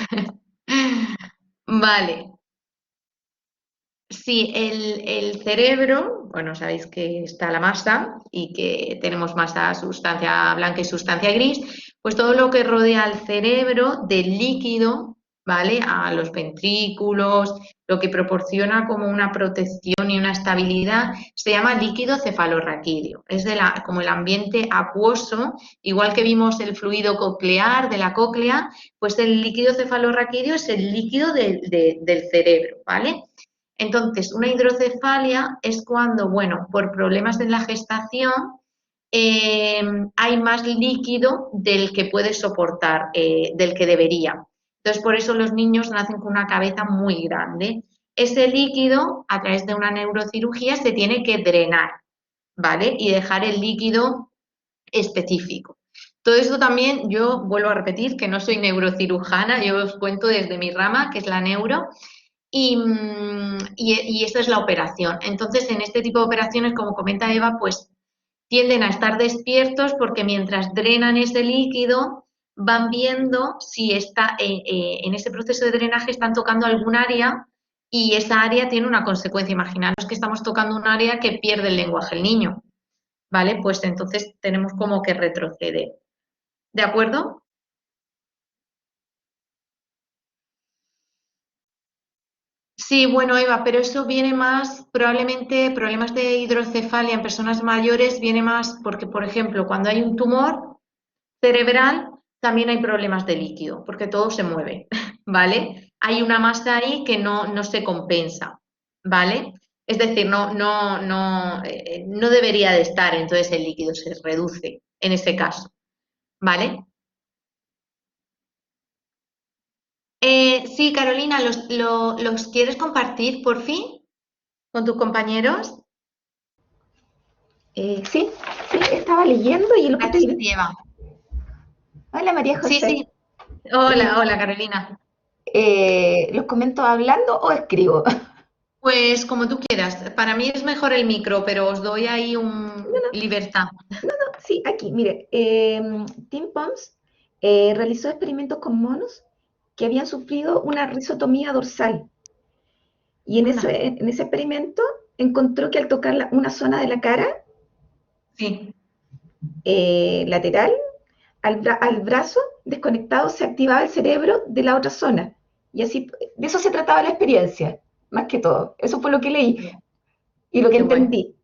vale, sí, el cerebro, bueno, sabéis que está la masa y que tenemos masa, sustancia blanca y sustancia gris, pues todo lo que rodea al cerebro del líquido, ¿vale? A los ventrículos, lo que proporciona como una protección y una estabilidad, se llama líquido cefalorraquídeo. Es como el ambiente acuoso, igual que vimos el fluido coclear de la cóclea, pues el líquido cefalorraquídeo es el líquido del cerebro, ¿vale? Entonces, una hidrocefalia es cuando, bueno, por problemas en la gestación eh, hay más líquido del que puede soportar, del que debería. Entonces, por eso los niños nacen con una cabeza muy grande. Ese líquido, a través de una neurocirugía, se tiene que drenar, ¿vale? Y dejar el líquido específico. Todo esto también, yo vuelvo a repetir que no soy neurocirujana, yo os cuento desde mi rama, que es la neuro, y esta es la operación. Entonces, en este tipo de operaciones, como comenta Eva, pues tienden a estar despiertos porque mientras drenan ese líquido, van viendo si está en ese proceso de drenaje están tocando algún área y esa área tiene una consecuencia. Imaginaros que estamos tocando un área que pierde el lenguaje el niño, ¿vale? Pues entonces tenemos como que retroceder. ¿De acuerdo? Sí, bueno, Eva, pero eso viene más, probablemente problemas de hidrocefalia en personas mayores viene más porque, por ejemplo, cuando hay un tumor cerebral, también hay problemas de líquido, porque todo se mueve, ¿vale? Hay una masa ahí que no se compensa, ¿vale? Es decir, no debería de estar, entonces el líquido se reduce en ese caso, ¿vale? Sí, Carolina, ¿los quieres compartir por fin con tus compañeros?
Sí, sí, estaba leyendo y lo que
Gracias a
te...
ti, Eva.
Hola María
Sí,
José.
sí. Hola,
Eh,
hola, Carolina.
¿Los comento hablando o escribo?
Pues como tú quieras. Para mí es mejor el micro, pero os doy ahí
No,
un
no,
libertad.
sí, aquí, mire. Tim Pons realizó experimentos con monos que habían sufrido una risotomía dorsal y
Anda.
en ese experimento encontró que al tocar una zona de la cara
Sí,
lateral, al brazo desconectado se activaba el cerebro de la otra zona. Y así, de eso se trataba la experiencia, más que todo. Eso fue lo que leí y lo que
qué guay.
entendí.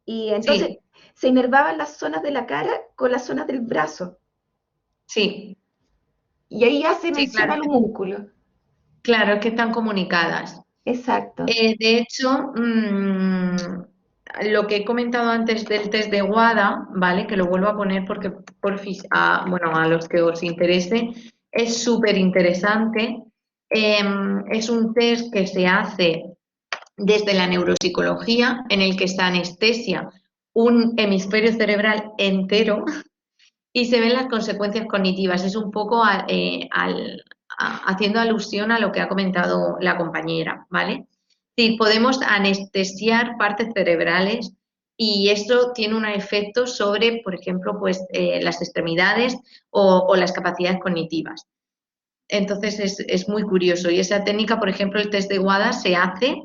Y entonces
Sí,
se inervaban las zonas de la cara con las zonas del brazo.
sí,
Y ahí ya se
sí,
menciona
claro.
el homúnculo.
Claro, que están comunicadas.
Exacto.
De hecho, lo que he comentado antes del test de WADA, ¿vale? Que lo vuelvo a poner porque bueno, a los que os interese, es súper interesante. Es un test que se hace desde la neuropsicología, en el que se anestesia un hemisferio cerebral entero y se ven las consecuencias cognitivas. Es un poco haciendo alusión a lo que ha comentado la compañera, ¿vale? Sí, podemos anestesiar partes cerebrales y eso tiene un efecto sobre, por ejemplo, pues, las extremidades o las capacidades cognitivas. Entonces es muy curioso. Y esa técnica, por ejemplo, el test de WADA se hace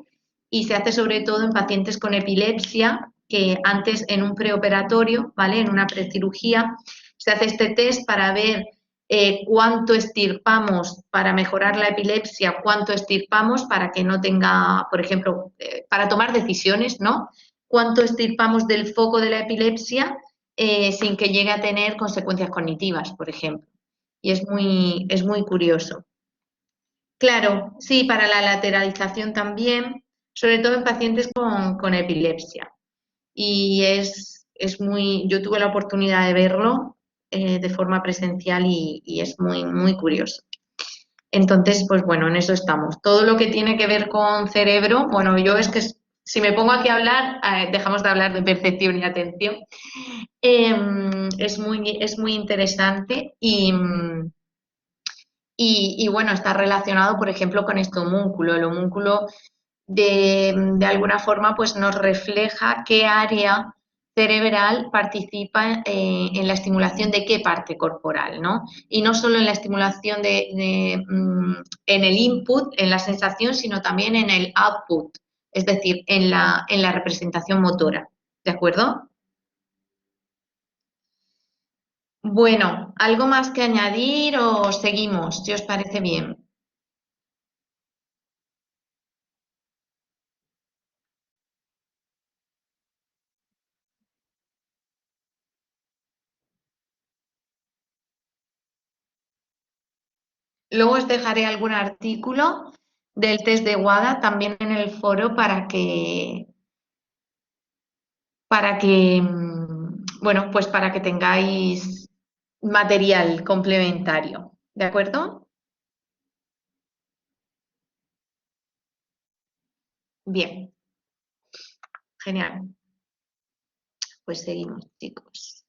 y se hace sobre todo en pacientes con epilepsia, que antes en un preoperatorio, ¿vale? En una precirugía, se hace este test para ver cuánto estirpamos para mejorar la epilepsia, cuánto estirpamos para que no tenga, por ejemplo, para tomar decisiones, ¿no? Cuánto estirpamos del foco de la epilepsia sin que llegue a tener consecuencias cognitivas, por ejemplo. Y es muy curioso. Claro, sí, para la lateralización también, sobre todo en pacientes con epilepsia. Y yo tuve la oportunidad de verlo de forma presencial y es muy curioso. Entonces, pues bueno, en eso estamos. Todo lo que tiene que ver con cerebro, bueno, yo es que si me pongo aquí a hablar, dejamos de hablar de percepción y atención. Es muy interesante y bueno, está relacionado, por ejemplo, con este homúnculo. El homúnculo de alguna forma pues nos refleja qué área cerebral participa en la estimulación de qué parte corporal, ¿no? Y no solo en la estimulación en el input, en la sensación, sino también en el output, es decir, en la representación motora, ¿de acuerdo? Bueno, ¿algo más que añadir o seguimos, si os parece bien? Luego os dejaré algún artículo del test de WADA también en el foro bueno, pues para que tengáis material complementario. ¿De acuerdo? Bien, genial. Pues seguimos, chicos.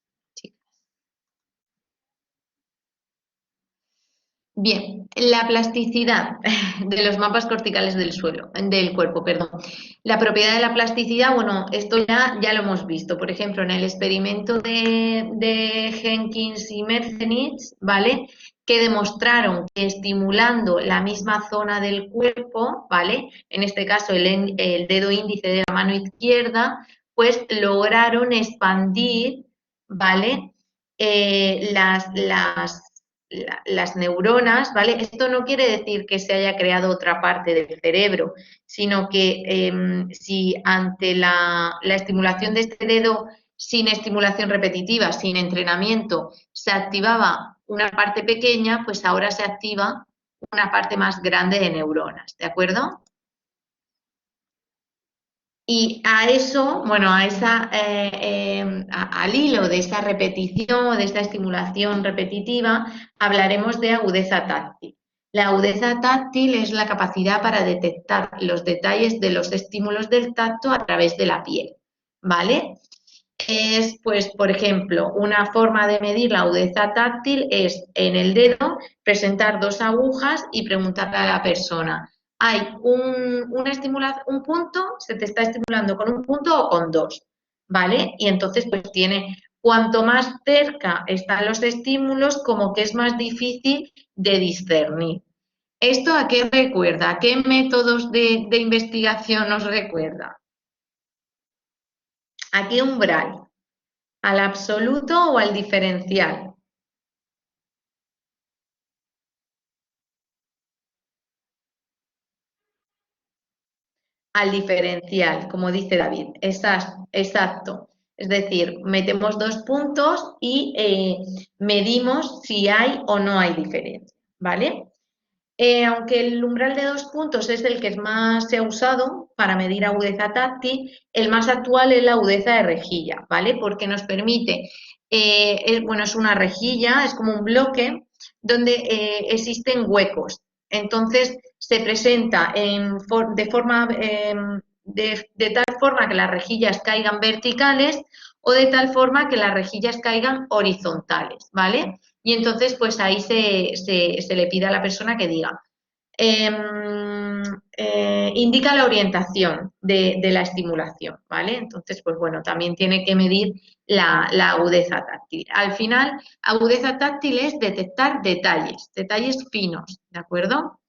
Bien, la plasticidad de los mapas corticales del suelo, del cuerpo, perdón. La propiedad de la plasticidad, bueno, esto ya lo hemos visto. Por ejemplo, en el experimento de Jenkins y Merzenich, ¿vale? Que demostraron que estimulando la misma zona del cuerpo, ¿vale? En este caso el dedo índice de la mano izquierda, pues lograron expandir, ¿vale? Las neuronas, ¿vale? Esto no quiere decir que se haya creado otra parte del cerebro, sino que si ante la estimulación de este dedo sin estimulación repetitiva, sin entrenamiento, se activaba una parte pequeña, pues ahora se activa una parte más grande de neuronas, ¿de acuerdo? Y a eso, bueno, al hilo de esa repetición, de esta estimulación repetitiva, hablaremos de agudeza táctil. La agudeza táctil es la capacidad para detectar los detalles de los estímulos del tacto a través de la piel, ¿vale? Es, pues, por ejemplo, una forma de medir la agudeza táctil es en el dedo presentar dos agujas y preguntarle a la persona, hay un punto, se te está estimulando con un punto o con dos, ¿vale? Y entonces, pues cuanto más cerca están los estímulos, como que es más difícil de discernir. ¿Esto a qué recuerda? ¿A qué métodos de investigación nos recuerda? ¿A qué umbral? ¿Al absoluto o al diferencial? Al diferencial, como dice David. Exacto. Es decir, metemos dos puntos y medimos si hay o no hay diferencia, ¿vale? Aunque el umbral de 2 puntos es el que más se ha usado para medir agudeza táctil, el más actual es la agudeza de rejilla, ¿vale? Porque nos permite, bueno, es una rejilla, es como un bloque donde existen huecos. Entonces se presenta de tal forma que las rejillas caigan verticales o de tal forma que las rejillas caigan horizontales, ¿vale? Y entonces, pues ahí se le pide a la persona que diga, indica la orientación de la estimulación, ¿vale? Entonces, pues bueno, también tiene que medir la agudeza táctil. Al final, agudeza táctil es detectar detalles finos, ¿de acuerdo?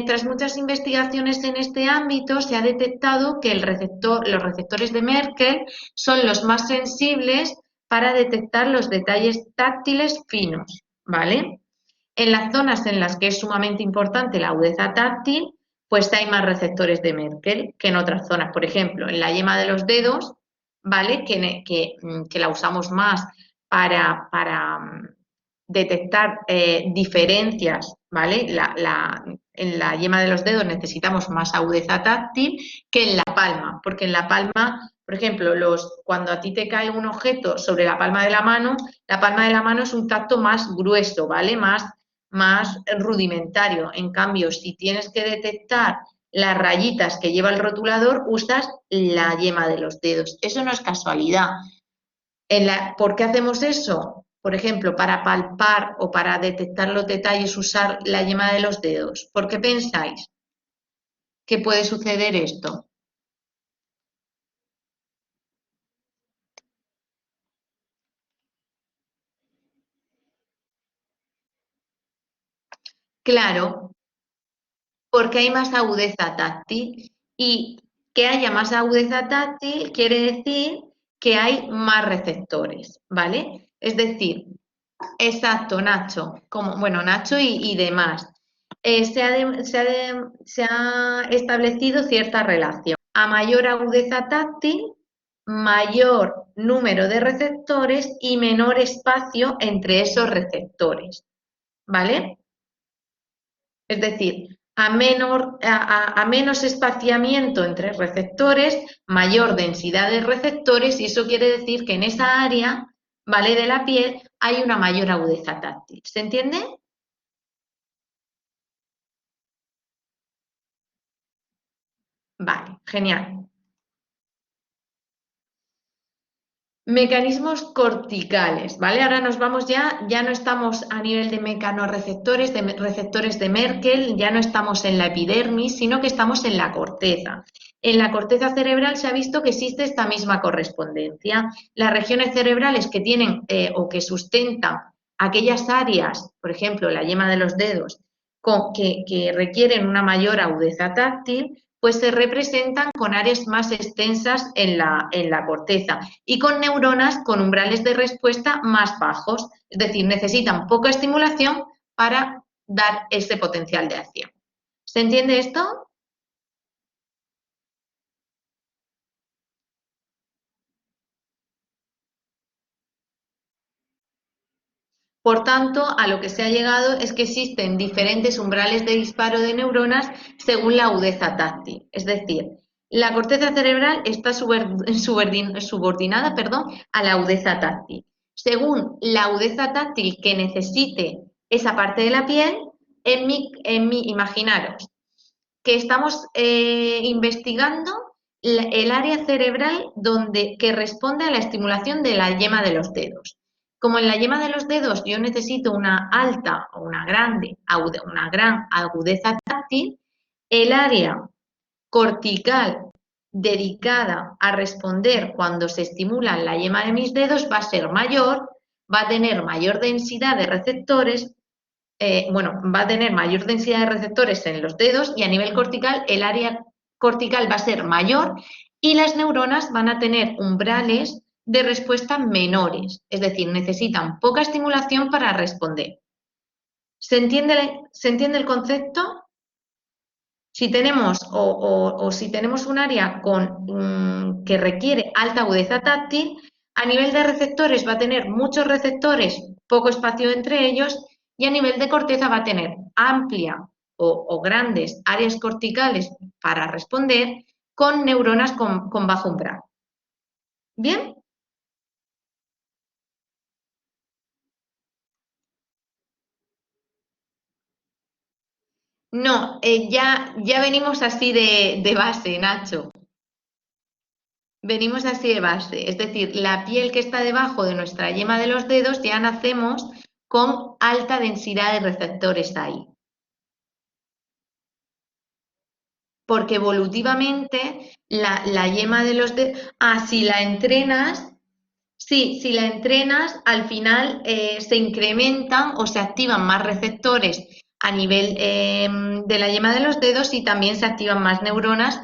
Tras muchas investigaciones en este ámbito, se ha detectado que los receptores de Merkel son los más sensibles para detectar los detalles táctiles finos, ¿vale? En las zonas en las que es sumamente importante la agudeza táctil, pues hay más receptores de Merkel que en otras zonas. Por ejemplo, en la yema de los dedos, ¿vale? Que la usamos más para detectar diferencias, ¿vale? En la yema de los dedos necesitamos más agudeza táctil que en la palma, porque en la palma, por ejemplo, cuando a ti te cae un objeto sobre la palma de la mano es un tacto más grueso, ¿vale? Más rudimentario. En cambio, si tienes que detectar las rayitas que lleva el rotulador, usas la yema de los dedos. Eso no es casualidad. ¿Por qué hacemos eso? Por ejemplo, para palpar o para detectar los detalles, usar la yema de los dedos. ¿Por qué pensáis que puede suceder esto? Claro, porque hay más agudeza táctil y que haya más agudeza táctil quiere decir que hay más receptores, ¿vale? Es decir, exacto, Nacho, bueno, Nacho y demás. Se ha establecido cierta relación. A mayor agudeza táctil, mayor número de receptores y menor espacio entre esos receptores, ¿vale? Es decir, a menos espaciamiento entre receptores, mayor densidad de receptores y eso quiere decir que en esa área, ¿vale? De la piel hay una mayor agudeza táctil. ¿Se entiende? Vale, genial. Mecanismos corticales, ¿vale? Ahora nos vamos ya no estamos a nivel de mecanorreceptores, de receptores de Merkel, ya no estamos en la epidermis, sino que estamos en la corteza. En la corteza cerebral se ha visto que existe esta misma correspondencia. Las regiones cerebrales que tienen o que sustentan aquellas áreas, por ejemplo, la yema de los dedos, que requieren una mayor agudeza táctil, pues se representan con áreas más extensas en la corteza y con neuronas con umbrales de respuesta más bajos, es decir, necesitan poca estimulación para dar ese potencial de acción. ¿Se entiende esto? Por tanto, a lo que se ha llegado es que existen diferentes umbrales de disparo de neuronas según la agudeza táctil. Es decir, la corteza cerebral está subordinada, a la agudeza táctil. Según la agudeza táctil que necesite esa parte de la piel, imaginaros que estamos investigando el área cerebral que responde a la estimulación de la yema de los dedos. Como en la yema de los dedos yo necesito una alta o una gran agudeza táctil, el área cortical dedicada a responder cuando se estimula la yema de mis dedos va a ser mayor, va a tener mayor densidad de receptores, va a tener mayor densidad de receptores en los dedos y a nivel cortical el área cortical va a ser mayor y las neuronas van a tener umbrales de respuesta menores, es decir, necesitan poca estimulación para responder. ¿Se entiende el concepto? Si tenemos si tenemos un área que requiere alta agudeza táctil, a nivel de receptores va a tener muchos receptores, poco espacio entre ellos, y a nivel de corteza va a tener amplia o grandes áreas corticales para responder con neuronas con bajo umbral. ¿Bien? No, ya venimos así de base, Nacho. Venimos así de base, es decir, la piel que está debajo de nuestra yema de los dedos ya nacemos con alta densidad de receptores ahí. Porque evolutivamente la yema de los dedos... si la entrenas... Sí, si la entrenas, al final se incrementan o se activan más receptores a nivel de la yema de los dedos y también se activan más neuronas.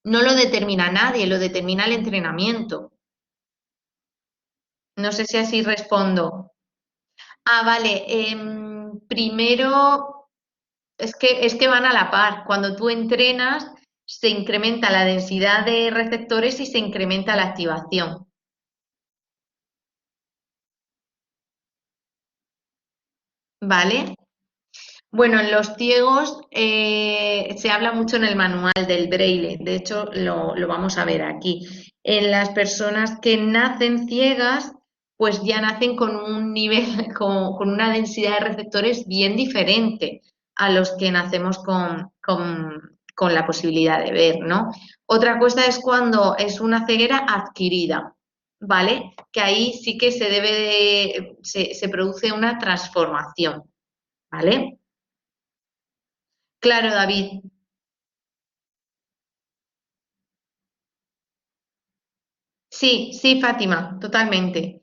No lo determina nadie, lo determina el entrenamiento. No sé si así respondo. Vale. Primero, es que van a la par. Cuando tú entrenas, se incrementa la densidad de receptores y se incrementa la activación. ¿Vale? Bueno, en los ciegos se habla mucho en el manual del Braille, de hecho lo vamos a ver aquí. En las personas que nacen ciegas, pues ya nacen con un nivel, con una densidad de receptores bien diferente a los que nacemos con la posibilidad de ver, ¿no? Otra cosa es cuando es una ceguera adquirida, ¿vale? Que ahí sí que se produce una transformación, ¿vale? Claro, David. Sí, sí, Fátima, totalmente.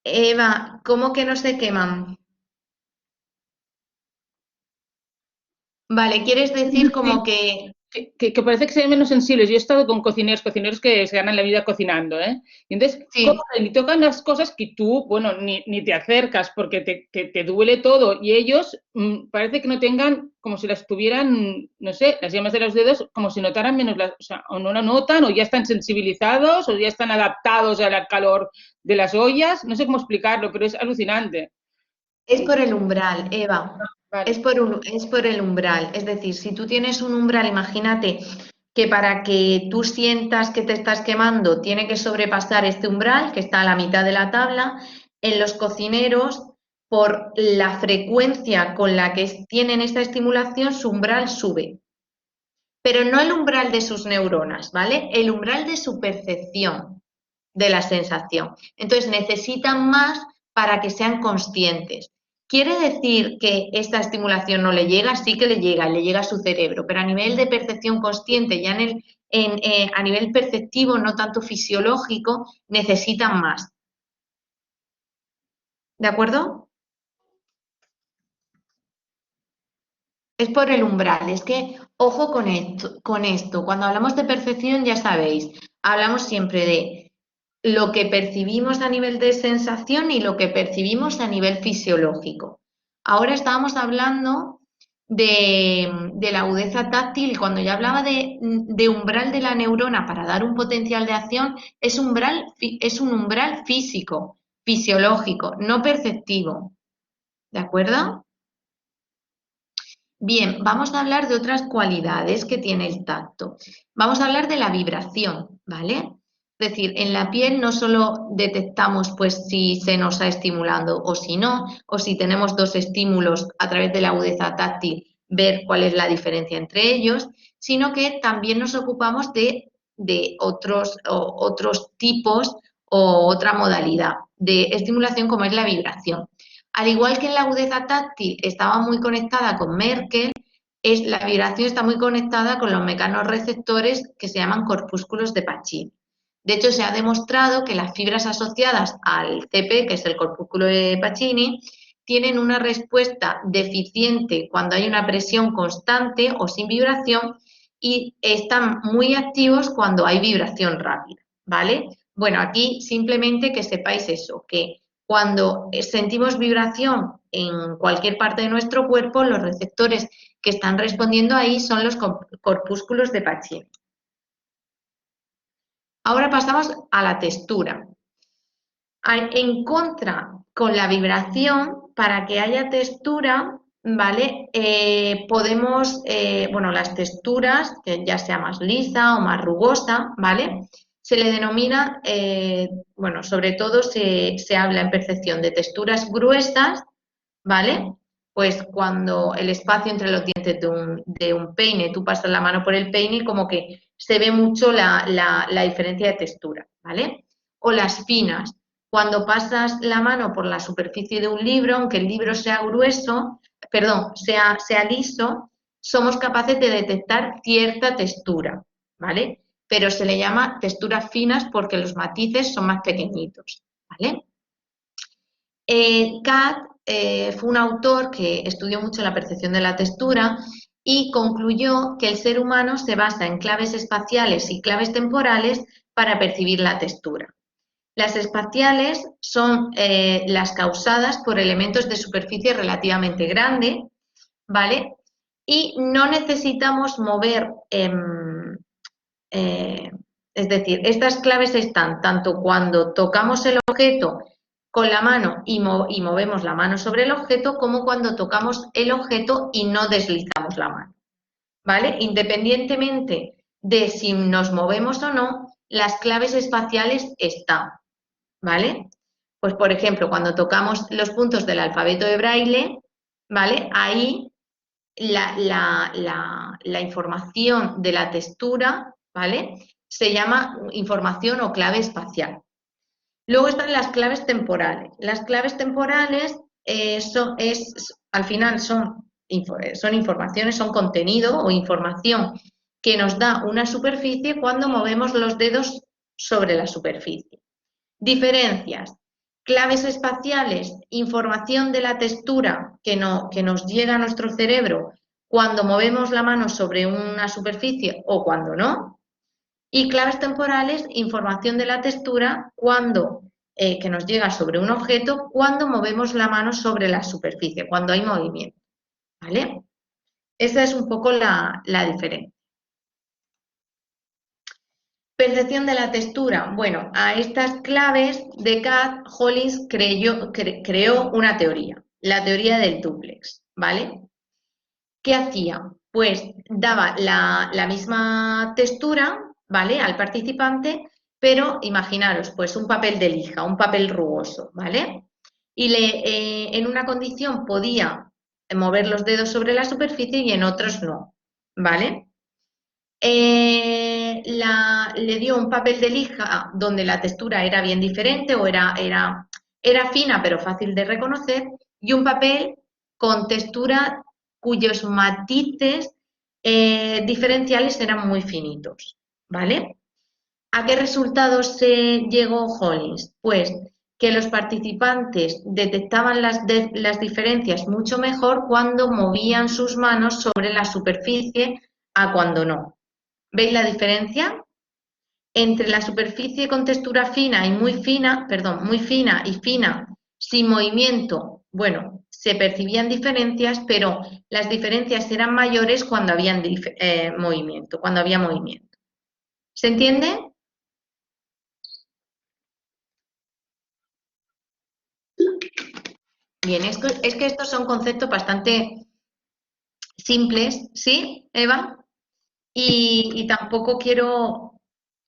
Eva, ¿cómo que no se queman? Vale, ¿quieres decir como que...
Que parece que sean menos sensibles. Yo he estado con cocineros que se ganan la vida cocinando, ¿eh? Y entonces,
Sí,
cogen y tocan las cosas que tú, bueno, ni te acercas porque te duele todo. Y ellos parece que no tengan, como si las tuvieran, no sé, las yemas de los dedos, como si notaran menos, o sea, o no la notan, o ya están sensibilizados, o ya están adaptados al calor de las ollas. No sé cómo explicarlo, pero es alucinante.
es por el umbral, Eva.
Vale.
Es por el umbral. Es decir, si tú tienes un umbral, imagínate que para que tú sientas que te estás quemando, tiene que sobrepasar este umbral, que está a la mitad de la tabla. En los cocineros, por la frecuencia con la que tienen esta estimulación, su umbral sube. pero no el umbral de sus neuronas, ¿vale? El umbral de su percepción de la sensación. Entonces necesitan más para que sean conscientes. ¿Quiere decir que esta estimulación no le llega? Sí que le llega a su cerebro, pero a nivel de percepción consciente, ya a nivel perceptivo, no tanto fisiológico, necesitan más. ¿De acuerdo? Es por el umbral, es que, ojo con esto, cuando hablamos de percepción, ya sabéis, hablamos siempre de lo que percibimos a nivel de sensación y lo que percibimos a nivel fisiológico. Ahora estábamos hablando de la agudeza táctil y cuando ya hablaba de umbral de la neurona para dar un potencial de acción, es un umbral físico, fisiológico, no perceptivo. ¿De acuerdo? Bien, vamos a hablar de otras cualidades que tiene el tacto. Vamos a hablar de la vibración, ¿vale? Es decir, en la piel no solo detectamos pues si se nos está estimulando o si no, o si tenemos dos estímulos a través de la agudeza táctil, ver cuál es la diferencia entre ellos, sino que también nos ocupamos de otros tipos o otra modalidad de estimulación como es la vibración. Al igual que en la agudeza táctil estaba muy conectada con Merkel, la vibración está muy conectada con los mecanorreceptores que se llaman corpúsculos de Pacini. De hecho, se ha demostrado que las fibras asociadas al CP, que es el corpúsculo de Pacini, tienen una respuesta deficiente cuando hay una presión constante o sin vibración y están muy activos cuando hay vibración rápida, ¿vale? Bueno, aquí simplemente que sepáis eso, que cuando sentimos vibración en cualquier parte de nuestro cuerpo, los receptores que están respondiendo ahí son los corpúsculos de Pacini. Ahora pasamos a la textura. En contra con la vibración, para que haya textura, ¿vale? Podemos, bueno, las texturas, que ya sea más lisa o más rugosa, ¿vale? Se le denomina, bueno, sobre todo se habla en percepción de texturas gruesas, ¿vale? Pues cuando el espacio entre los dientes de un peine, tú pasas la mano por el peine, como que se ve mucho la diferencia de textura, ¿vale? O las finas, cuando pasas la mano por la superficie de un libro, aunque el libro sea grueso, perdón, sea liso, somos capaces de detectar cierta textura, ¿vale? Pero se le llama texturas finas porque los matices son más pequeñitos, ¿vale? Katz fue un autor que estudió mucho la percepción de la textura y concluyó que el ser humano se basa en claves espaciales y claves temporales para percibir la textura. Las espaciales son las causadas por elementos de superficie relativamente grande, ¿vale? Y no necesitamos mover, es decir, estas claves están tanto cuando tocamos el objeto con la mano y movemos la mano sobre el objeto, como cuando tocamos el objeto y no deslizamos la mano, ¿vale? Independientemente de si nos movemos o no, las claves espaciales están, ¿vale? Pues, por ejemplo, cuando tocamos los puntos del alfabeto de Braille, ¿vale? Ahí la información de la textura, ¿vale? Se llama información o clave espacial. Luego están las claves temporales. Las claves temporales al final son informaciones, son contenido o información que nos da una superficie cuando movemos los dedos sobre la superficie. Diferencias. Claves espaciales, información de la textura que nos llega a nuestro cerebro cuando movemos la mano sobre una superficie o cuando no. Y claves temporales, información de la textura que nos llega sobre un objeto cuando movemos la mano sobre la superficie, cuando hay movimiento, ¿vale? Esa es un poco la diferencia. Percepción de la textura. Bueno, a estas claves de Katz, Hollins creó una teoría, la teoría del dúplex, ¿vale? ¿Qué hacía? Pues daba la misma textura, ¿vale? Al participante, pero imaginaros, pues un papel de lija, un papel rugoso, ¿vale? Y en una condición podía mover los dedos sobre la superficie y en otros no, ¿vale? Le dio un papel de lija donde la textura era bien diferente o era fina pero fácil de reconocer, y un papel con textura cuyos matices diferenciales eran muy finitos, ¿vale? ¿A qué resultados se llegó Hollins? Pues que los participantes detectaban las diferencias mucho mejor cuando movían sus manos sobre la superficie a cuando no. ¿Veis la diferencia? Entre la superficie con textura fina y muy fina, perdón, muy fina y fina sin movimiento, bueno, se percibían diferencias, pero las diferencias eran mayores cuando había movimiento, ¿Se entiende? Bien, es que estos son conceptos bastante simples, ¿sí, Eva? Y tampoco quiero...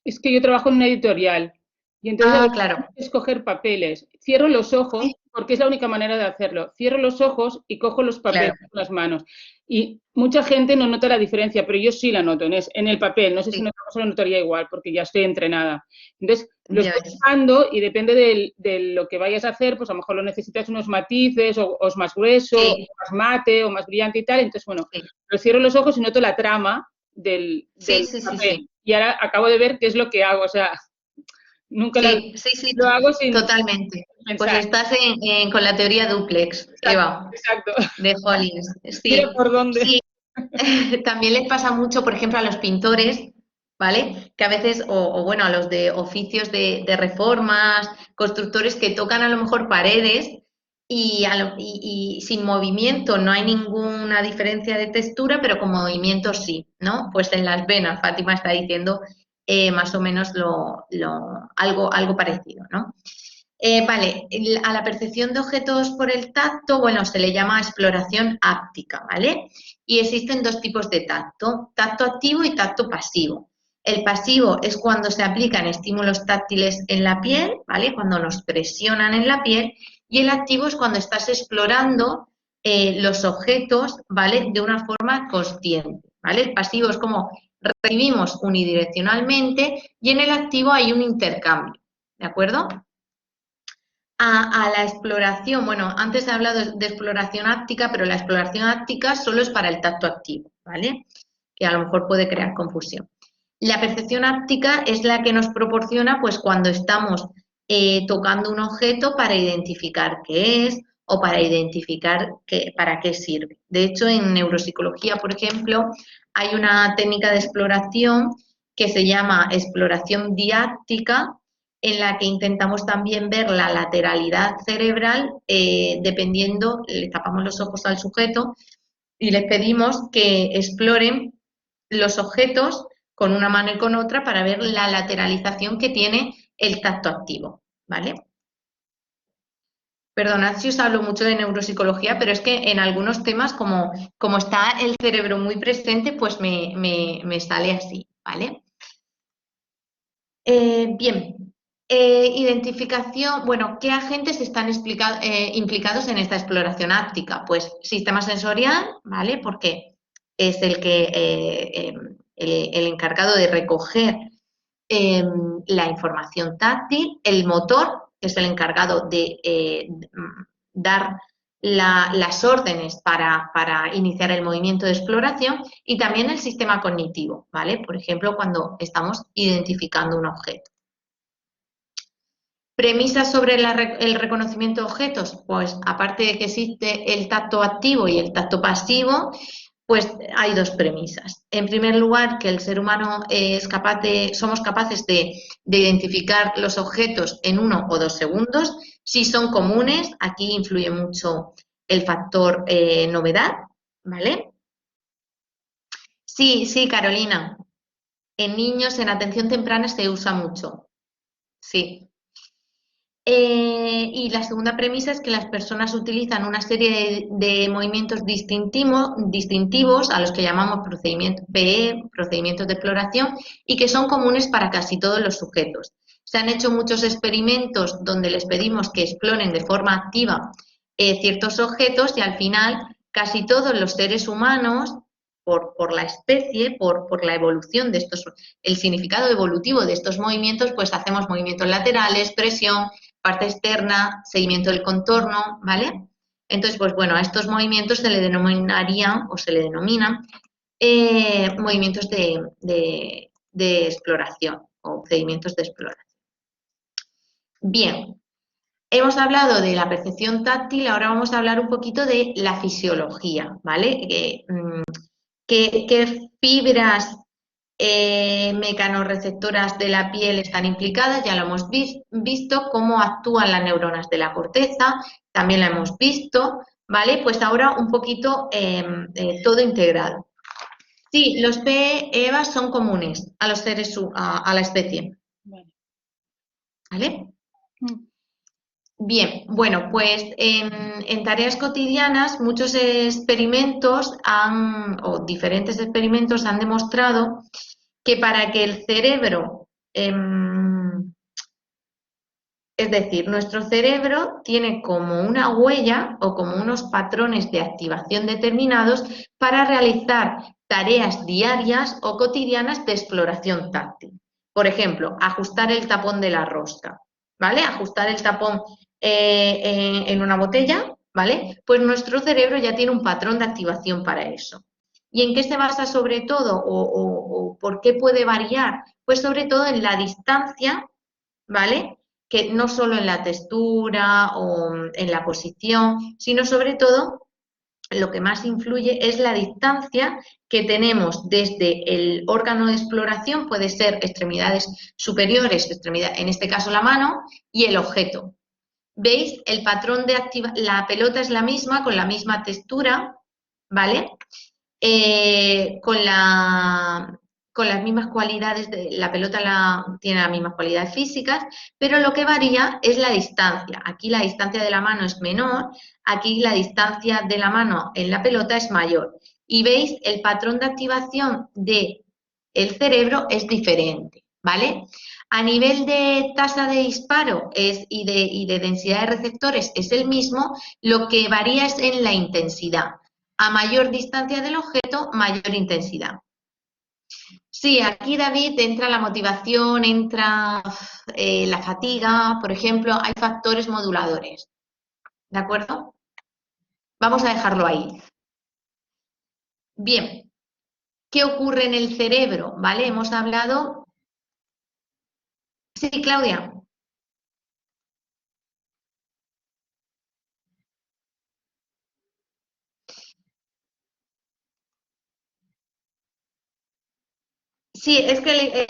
Es que yo trabajo en una editorial y entonces a veces
claro.
tengo que escoger papeles. Cierro los ojos,
Sí,
porque es la única manera de hacerlo. Cierro los ojos y cojo los papeles
claro,
con las manos. Y mucha gente no nota la diferencia, pero yo sí la noto en el papel. No sé si en
sí,
otra cosa lo notaría igual, porque ya estoy entrenada. Entonces, lo
ya
estoy
ves.
usando y depende de lo que vayas a hacer, pues a lo mejor lo necesitas unos matices, o es más grueso, o
Sí,
más mate, o más brillante y tal. Entonces, bueno,
sí,
lo cierro los ojos y noto la trama
sí,
del
sí, sí,
papel.
sí.
Y ahora acabo de ver qué es lo que hago. O sea, nunca
Sí, sí, sí,
lo hago sin
totalmente. Pues
pensar.
estás con la teoría duplex,
Exacto,
Eva,
exacto.
de Hollins.
Mira
Sí,
por dónde.
sí. También les pasa mucho, por ejemplo, a los pintores, ¿vale? Que a veces, bueno, a los de oficios de reformas, constructores que tocan a lo mejor paredes y sin movimiento no hay ninguna diferencia de textura, pero con movimiento sí, ¿no? Pues en las venas, Fátima está diciendo más o menos algo parecido, ¿no? Vale, a la percepción de objetos por el tacto, bueno, se le llama exploración áptica, ¿vale? Y existen dos tipos de tacto activo y tacto pasivo. El pasivo es cuando se aplican estímulos táctiles en la piel, ¿vale? Cuando nos presionan en la piel, y el activo es cuando estás explorando los objetos, ¿vale? De una forma consciente, ¿vale? El pasivo es como recibimos unidireccionalmente y en el activo hay un intercambio, ¿de acuerdo? A la exploración, bueno, antes he hablado de exploración áptica, pero la exploración áptica solo es para el tacto activo, ¿vale? Que a lo mejor puede crear confusión. La percepción áptica es la que nos proporciona, pues, cuando estamos tocando un objeto para identificar qué es o para identificar para qué sirve. De hecho, en neuropsicología, por ejemplo, hay una técnica de exploración que se llama exploración diáctica, en la que intentamos también ver la lateralidad cerebral dependiendo, le tapamos los ojos al sujeto y les pedimos que exploren los objetos con una mano y con otra para ver la lateralización que tiene el tacto activo, ¿vale? Perdonad si os hablo mucho de neuropsicología, pero es que en algunos temas, como está el cerebro muy presente, pues me sale así, ¿vale? Bien, identificación, bueno, ¿qué agentes están implicados en esta exploración áptica? Pues sistema sensorial, ¿vale? Porque es el encargado de recoger la información táctil, el motor, que es el encargado de dar las órdenes para iniciar el movimiento de exploración, y también el sistema cognitivo, ¿vale? Por ejemplo, cuando estamos identificando un objeto. Premisas sobre el reconocimiento de objetos, pues aparte de que existe el tacto activo y el tacto pasivo, pues hay dos premisas. En primer lugar, que el ser humano somos capaces de identificar los objetos en 1 o 2 segundos. Si son comunes, aquí influye mucho el factor novedad, ¿vale? Sí, sí, Carolina. En niños, en atención temprana se usa mucho. Sí. Y la segunda premisa es que las personas utilizan una serie de movimientos distintivos a los que llamamos PE, procedimientos de exploración, y que son comunes para casi todos los sujetos. Se han hecho muchos experimentos donde les pedimos que exploren de forma activa ciertos objetos y al final casi todos los seres humanos por la especie, por la evolución de estos, el significado evolutivo de estos movimientos, pues hacemos movimientos laterales, presión, parte externa, seguimiento del contorno, ¿vale? Entonces, pues bueno, a estos movimientos se le denominarían o se le denominan movimientos de exploración o procedimientos de exploración. Bien, hemos hablado de la percepción táctil, ahora vamos a hablar un poquito de la fisiología, ¿vale? ¿Qué fibras mecanorreceptoras de la piel están implicadas? Ya lo hemos visto, cómo actúan las neuronas de la corteza, también lo hemos visto, ¿vale? Pues ahora un poquito todo integrado. Sí, los PEVA son comunes a los seres, a la especie. ¿Vale? Bien, bueno, pues en tareas cotidianas muchos experimentos o diferentes experimentos han demostrado que para que el cerebro, es decir, nuestro cerebro tiene como una huella o como unos patrones de activación determinados para realizar tareas diarias o cotidianas de exploración táctil. Por ejemplo, ajustar el tapón de la rosca, ¿vale? Ajustar el tapón en una botella, ¿vale? Pues nuestro cerebro ya tiene un patrón de activación para eso. ¿Y en qué se basa sobre todo o por qué puede variar? Pues sobre todo en la distancia, ¿vale? Que no solo en la textura o en la posición, sino sobre todo lo que más influye es la distancia que tenemos desde el órgano de exploración, puede ser extremidades superiores, en este caso la mano, y el objeto. ¿Veis? El patrón de la pelota es la misma, con la misma textura, ¿vale? Con las mismas cualidades, la pelota tiene las mismas cualidades físicas, pero lo que varía es la distancia. Aquí la distancia de la mano es menor, aquí la distancia de la mano en la pelota es mayor. Y veis, el patrón de activación del cerebro es diferente, ¿vale? A nivel de tasa de disparo y de densidad de receptores es el mismo, lo que varía es en la intensidad. A mayor distancia del objeto, mayor intensidad. Sí, aquí, David, entra la motivación, entra la fatiga, por ejemplo, hay factores moduladores. ¿De acuerdo? Vamos a dejarlo ahí. Bien, ¿qué ocurre en el cerebro? ¿Vale? Hemos hablado... Sí, Claudia. Sí, es que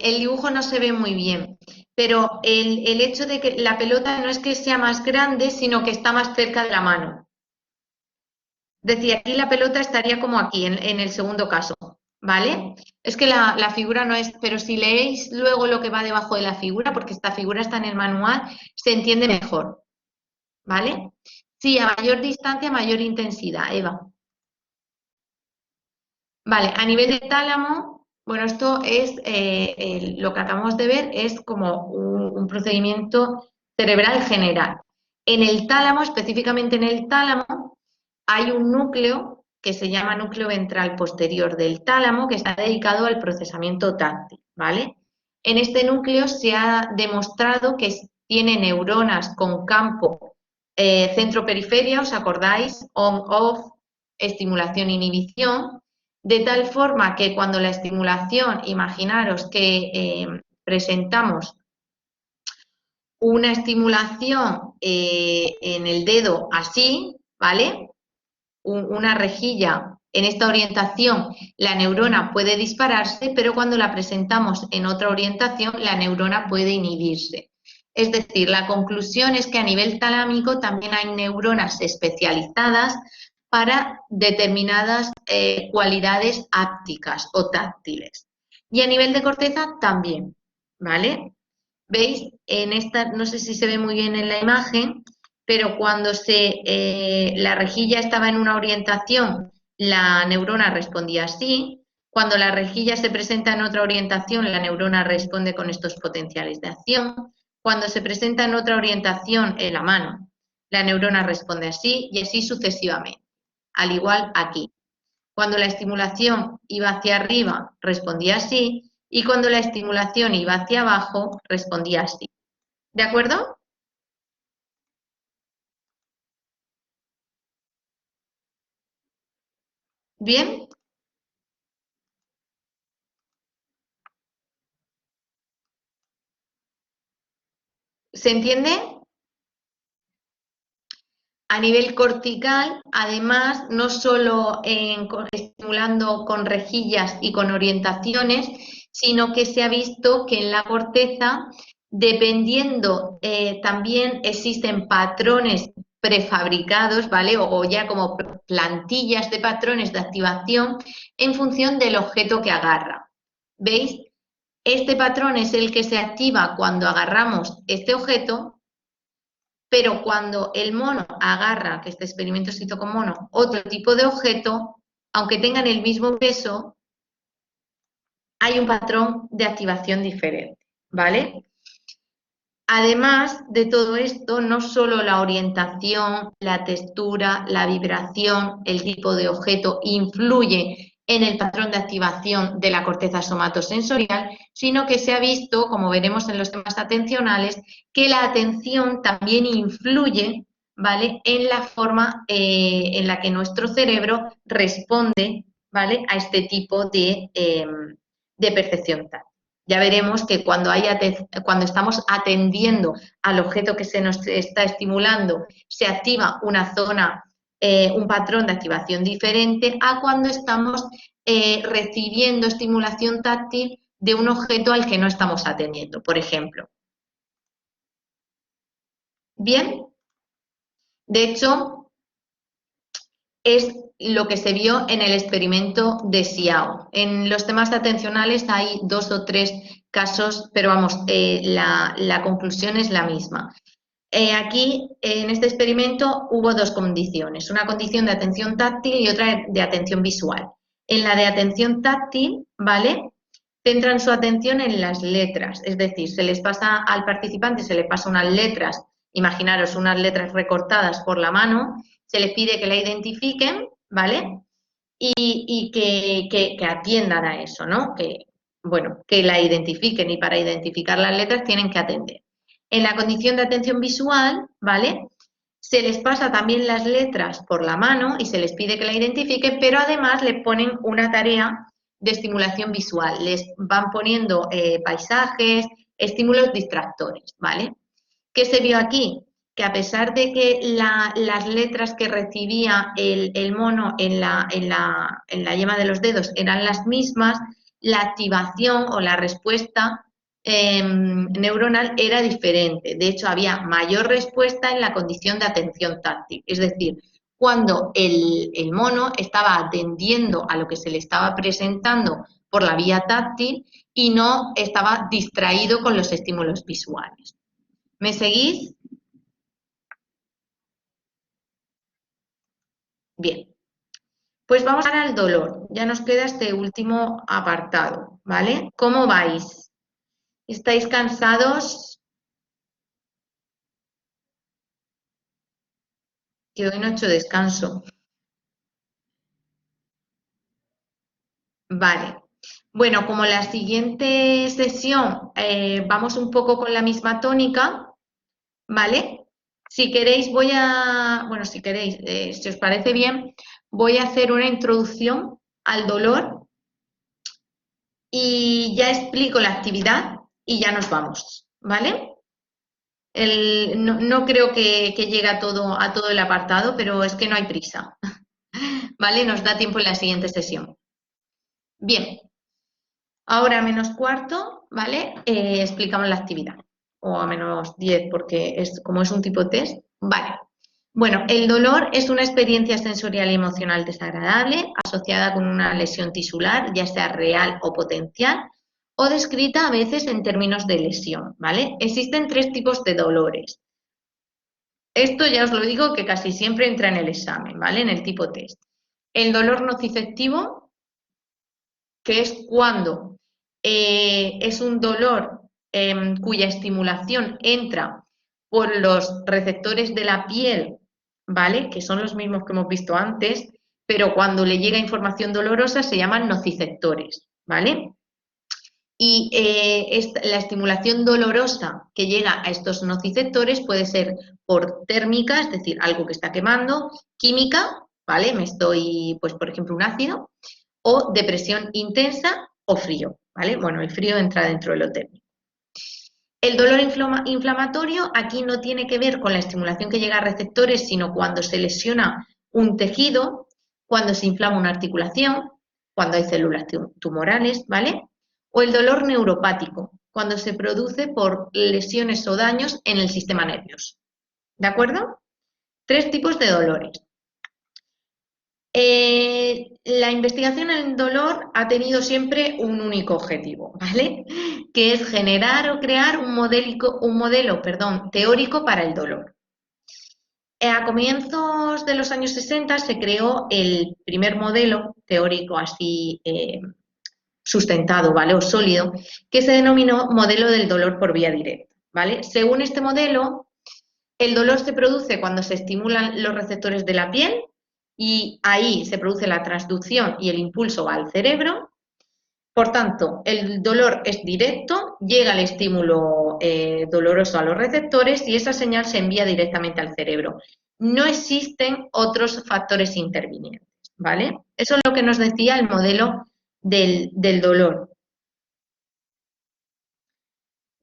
el dibujo no se ve muy bien, pero el hecho de que la pelota no es que sea más grande, sino que está más cerca de la mano. Es decir, aquí la pelota estaría como aquí, en el segundo caso, ¿vale? Es que la figura no es, pero si leéis luego lo que va debajo de la figura, porque esta figura está en el manual, se entiende mejor, ¿vale? Sí, a mayor distancia, mayor intensidad, Eva. Vale, a nivel de tálamo, bueno, esto es lo que acabamos de ver, es como un procedimiento cerebral general. En el tálamo, específicamente en el tálamo, hay un núcleo que se llama núcleo ventral posterior del tálamo, que está dedicado al procesamiento táctil, ¿vale? En este núcleo se ha demostrado que tiene neuronas con campo centro-periferia, ¿os acordáis? On-off, estimulación-inhibición, de tal forma que cuando la estimulación, imaginaros que presentamos una estimulación en el dedo así, ¿vale? Una rejilla en esta orientación, la neurona puede dispararse, pero cuando la presentamos en otra orientación, la neurona puede inhibirse. Es decir, la conclusión es que a nivel talámico también hay neuronas especializadas para determinadas cualidades ápticas o táctiles. Y a nivel de corteza también, ¿vale? ¿Veis? En esta, no sé si se ve muy bien en la imagen, pero cuando la rejilla estaba en una orientación, la neurona respondía así. Cuando la rejilla se presenta en otra orientación, la neurona responde con estos potenciales de acción. Cuando se presenta en otra orientación, en la mano, la neurona responde así y así sucesivamente. Al igual aquí. Cuando la estimulación iba hacia arriba, respondía así, y cuando la estimulación iba hacia abajo, respondía así. ¿De acuerdo? ¿Bien? ¿Se entiende? A nivel cortical, además, no solo estimulando con rejillas y con orientaciones, sino que se ha visto que en la corteza, dependiendo, también existen patrones prefabricados, ¿vale? O ya como plantillas de patrones de activación en función del objeto que agarra. ¿Veis? Este patrón es el que se activa cuando agarramos este objeto, pero cuando el mono agarra, que este experimento se hizo con mono, otro tipo de objeto, aunque tengan el mismo peso, hay un patrón de activación diferente, ¿vale? Además de todo esto, no solo la orientación, la textura, la vibración, el tipo de objeto influye en el patrón de activación de la corteza somatosensorial, sino que se ha visto, como veremos en los temas atencionales, que la atención también influye, ¿vale?, en la forma en la que nuestro cerebro responde, ¿vale?, a este tipo de percepción táctil. Ya veremos que cuando estamos atendiendo al objeto que se nos está estimulando, se activa una zona, un patrón de activación diferente a cuando estamos recibiendo estimulación táctil de un objeto al que no estamos atendiendo, por ejemplo. Bien, de hecho, es lo que se vio en el experimento de Xiao. En los temas atencionales hay 2 o 3 casos, pero vamos, la conclusión es la misma. Aquí, en este experimento, hubo 2 condiciones, una condición de atención táctil y otra de atención visual. En la de atención táctil, ¿vale?, centran su atención en las letras, es decir, se les pasa al participante, se le pasa unas letras, imaginaros unas letras recortadas por la mano, se les pide que la identifiquen, ¿vale?, y que atiendan a eso, ¿no? Que la identifiquen, y para identificar las letras tienen que atender. En la condición de atención visual, ¿vale?, se les pasa también las letras por la mano y se les pide que la identifiquen, pero además les ponen una tarea de estimulación visual. Les van poniendo paisajes, estímulos distractores, ¿vale? ¿Qué se vio aquí? Que a pesar de que las letras que recibía el mono en la yema de los dedos eran las mismas, la activación o la respuesta neuronal era diferente. De hecho, había mayor respuesta en la condición de atención táctil. Es decir, cuando el mono estaba atendiendo a lo que se le estaba presentando por la vía táctil y no estaba distraído con los estímulos visuales. ¿Me seguís? Bien. Pues vamos ahora al dolor. Ya nos queda este último apartado, ¿vale? ¿Cómo vais? ¿Estáis cansados? Que hoy no he hecho descanso. Vale. Bueno, como la siguiente sesión vamos un poco con la misma tónica, ¿vale? Si queréis si queréis, si os parece bien, voy a hacer una introducción al dolor y ya explico la actividad y ya nos vamos, ¿vale? No creo que llegue a todo el apartado, pero es que no hay prisa, ¿vale? Nos da tiempo en la siguiente sesión. Bien, ahora a -4, ¿vale? Explicamos la actividad, o a -10 porque como es un tipo test, vale. Bueno, el dolor es una experiencia sensorial y emocional desagradable asociada con una lesión tisular, ya sea real o potencial, o descrita a veces en términos de lesión, ¿vale? Existen 3 tipos de dolores. Esto ya os lo digo que casi siempre entra en el examen, ¿vale? En el tipo test. El dolor nociceptivo, que es cuando es un dolor cuya estimulación entra por los receptores de la piel, ¿vale?, que son los mismos que hemos visto antes, pero cuando le llega información dolorosa se llaman nociceptores, ¿vale? Y la estimulación dolorosa que llega a estos nociceptores puede ser por térmica, es decir, algo que está quemando, química, ¿vale? Me estoy, pues por ejemplo, un ácido, o depresión intensa o frío, ¿vale? Bueno, el frío entra dentro de lo térmico. El dolor inflamatorio aquí no tiene que ver con la estimulación que llega a receptores, sino cuando se lesiona un tejido, cuando se inflama una articulación, cuando hay células tumorales, ¿vale? O el dolor neuropático, cuando se produce por lesiones o daños en el sistema nervioso. ¿De acuerdo? 3 tipos de dolores. La investigación en dolor ha tenido siempre un único objetivo, ¿vale? Que es generar o crear un modelo teórico para el dolor. A comienzos de los años 60 se creó el primer modelo teórico así sustentado, ¿vale? O sólido, que se denominó modelo del dolor por vía directa, ¿vale? Según este modelo, el dolor se produce cuando se estimulan los receptores de la piel y ahí se produce la transducción y el impulso va al cerebro. Por tanto, el dolor es directo, llega el estímulo doloroso a los receptores y esa señal se envía directamente al cerebro. No existen otros factores intervinientes, ¿vale? Eso es lo que nos decía el modelo del dolor.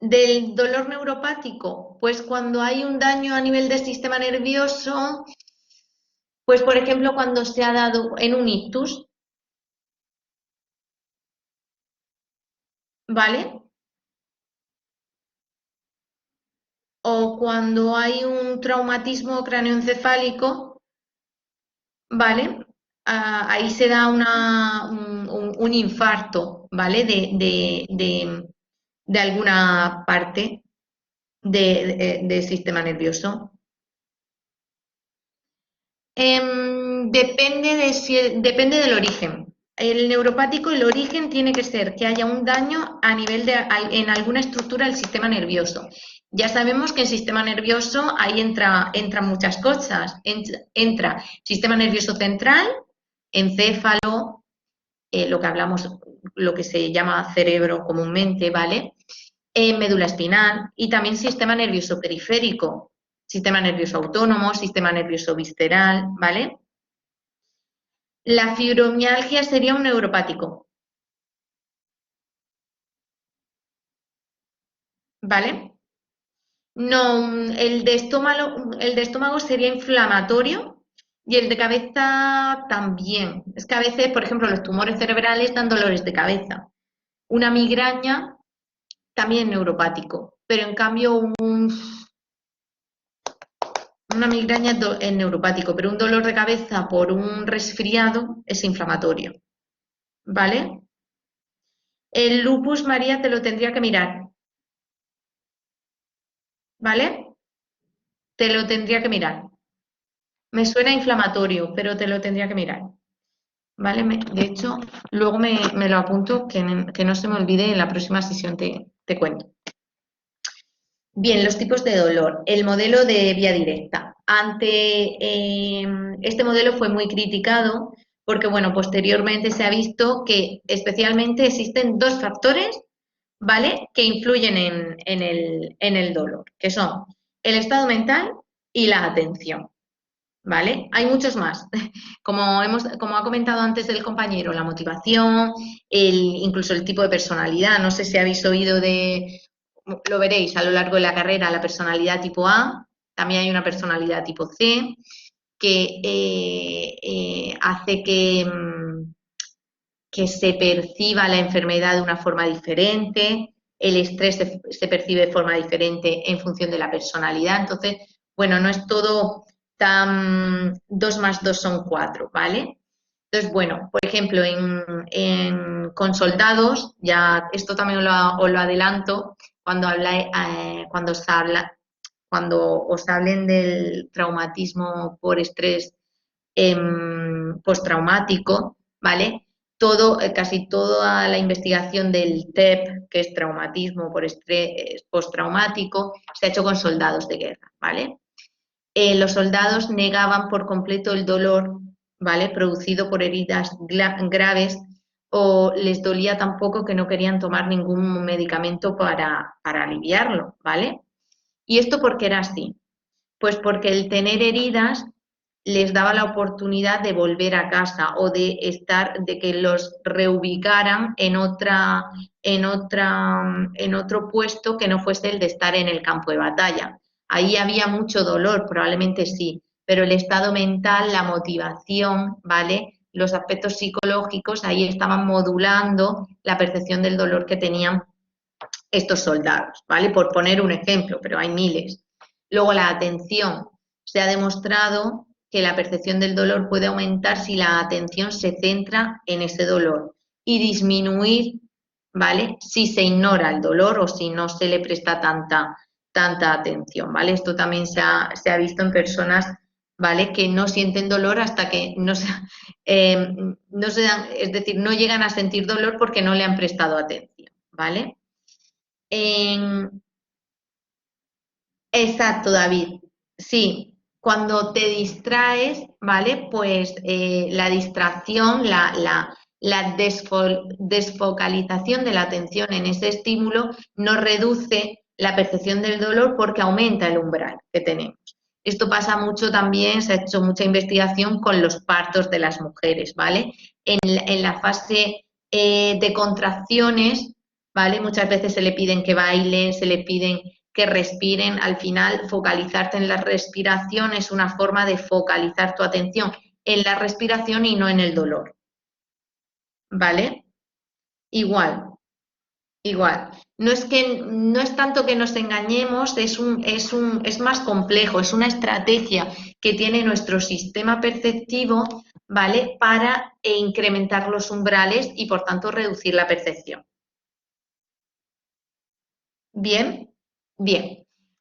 Del dolor neuropático, pues cuando hay un daño a nivel del sistema nervioso, pues por ejemplo cuando se ha dado en un ictus, ¿vale? O cuando hay un traumatismo cráneoencefálico, ¿vale? Ahí se da un infarto, ¿vale? De alguna parte del sistema nervioso. Depende del origen. El neuropático, el origen tiene que ser que haya un daño a nivel en alguna estructura del sistema nervioso. Ya sabemos que el sistema nervioso ahí entran muchas cosas. Entra sistema nervioso central, encéfalo, lo que hablamos, lo que se llama cerebro comúnmente, ¿vale? Médula espinal y también sistema nervioso periférico, sistema nervioso autónomo, sistema nervioso visceral, ¿vale? La fibromialgia sería un neuropático, ¿vale? No, el de estómago sería inflamatorio y el de cabeza también. Es que a veces, por ejemplo, los tumores cerebrales dan dolores de cabeza. Una migraña también neuropático, pero en cambio una migraña es neuropático, pero un dolor de cabeza por un resfriado es inflamatorio, ¿vale? El lupus, María, te lo tendría que mirar, ¿vale? Te lo tendría que mirar. Me suena inflamatorio, pero te lo tendría que mirar, ¿vale? De hecho, luego me lo apunto, que no se me olvide, en la próxima sesión te cuento. Bien, los tipos de dolor. El modelo de vía directa. Este modelo fue muy criticado porque, bueno, posteriormente se ha visto que especialmente existen 2 factores, ¿vale?, que influyen en el dolor, que son el estado mental y la atención, ¿vale? Hay muchos más. Como ha comentado antes el compañero, la motivación, incluso el tipo de personalidad. No sé si habéis oído lo veréis a lo largo de la carrera, la personalidad tipo A, también hay una personalidad tipo C, que hace que se perciba la enfermedad de una forma diferente, el estrés se percibe de forma diferente en función de la personalidad. Entonces, bueno, no es todo tan 2 más 2 son 4, ¿vale? Entonces, bueno, por ejemplo, con soldados, ya esto también os lo adelanto, cuando os hablen del traumatismo por estrés postraumático, ¿vale? Casi toda la investigación del TEP, que es traumatismo por estrés postraumático, se ha hecho con soldados de guerra, ¿vale? Los soldados negaban por completo el dolor ¿vale? Producido por heridas graves, o les dolía tan poco que no querían tomar ningún medicamento para aliviarlo, ¿vale? ¿Y esto por qué era así? Pues porque el tener heridas les daba la oportunidad de volver a casa o de que los reubicaran en otro puesto que no fuese el de estar en el campo de batalla. Ahí había mucho dolor, probablemente sí, pero el estado mental, la motivación, ¿vale? Los aspectos psicológicos ahí estaban modulando la percepción del dolor que tenían estos soldados, ¿vale? Por poner un ejemplo, pero hay miles. Luego la atención. Se ha demostrado que la percepción del dolor puede aumentar si la atención se centra en ese dolor y disminuir, ¿vale? Si se ignora el dolor o si no se le presta tanta atención, ¿vale? Esto también se ha visto en personas, ¿vale? Que no sienten dolor hasta que no se dan, es decir, no llegan a sentir dolor porque no le han prestado atención, ¿vale? Exacto, David. Sí, cuando te distraes, ¿vale? Pues la distracción, la desfocalización de la atención en ese estímulo no reduce la percepción del dolor porque aumenta el umbral que tenemos. Esto pasa mucho también, se ha hecho mucha investigación con los partos de las mujeres, ¿vale? En la fase de contracciones, ¿vale? Muchas veces se le piden que bailen, se le piden que respiren. Al final, focalizarte en la respiración es una forma de focalizar tu atención en la respiración y no en el dolor, ¿vale? Igual. No es tanto que nos engañemos, es más complejo, es una estrategia que tiene nuestro sistema perceptivo, ¿vale? Para incrementar los umbrales y por tanto reducir la percepción. Bien.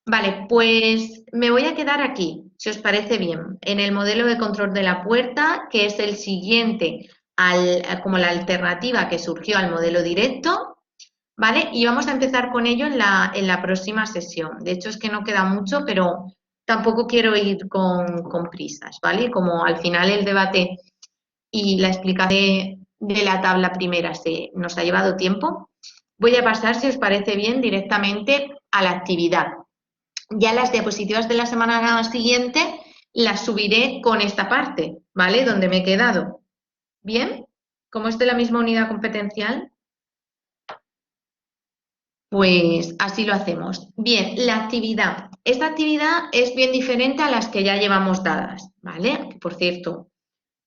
Vale, pues me voy a quedar aquí, si os parece bien, en el modelo de control de la puerta, que es el siguiente como la alternativa que surgió al modelo directo, ¿vale? Y vamos a empezar con ello en la próxima sesión. De hecho, es que no queda mucho, pero tampoco quiero ir con prisas, ¿vale? Como al final el debate y la explicación de la tabla primera nos ha llevado tiempo, voy a pasar, si os parece bien, directamente a la actividad. Ya las diapositivas de la semana siguiente las subiré con esta parte, ¿vale? Donde me he quedado. ¿Bien? Como es de la misma unidad competencial, pues así lo hacemos. Bien, la actividad. Esta actividad es bien diferente a las que ya llevamos dadas, ¿vale? Por cierto,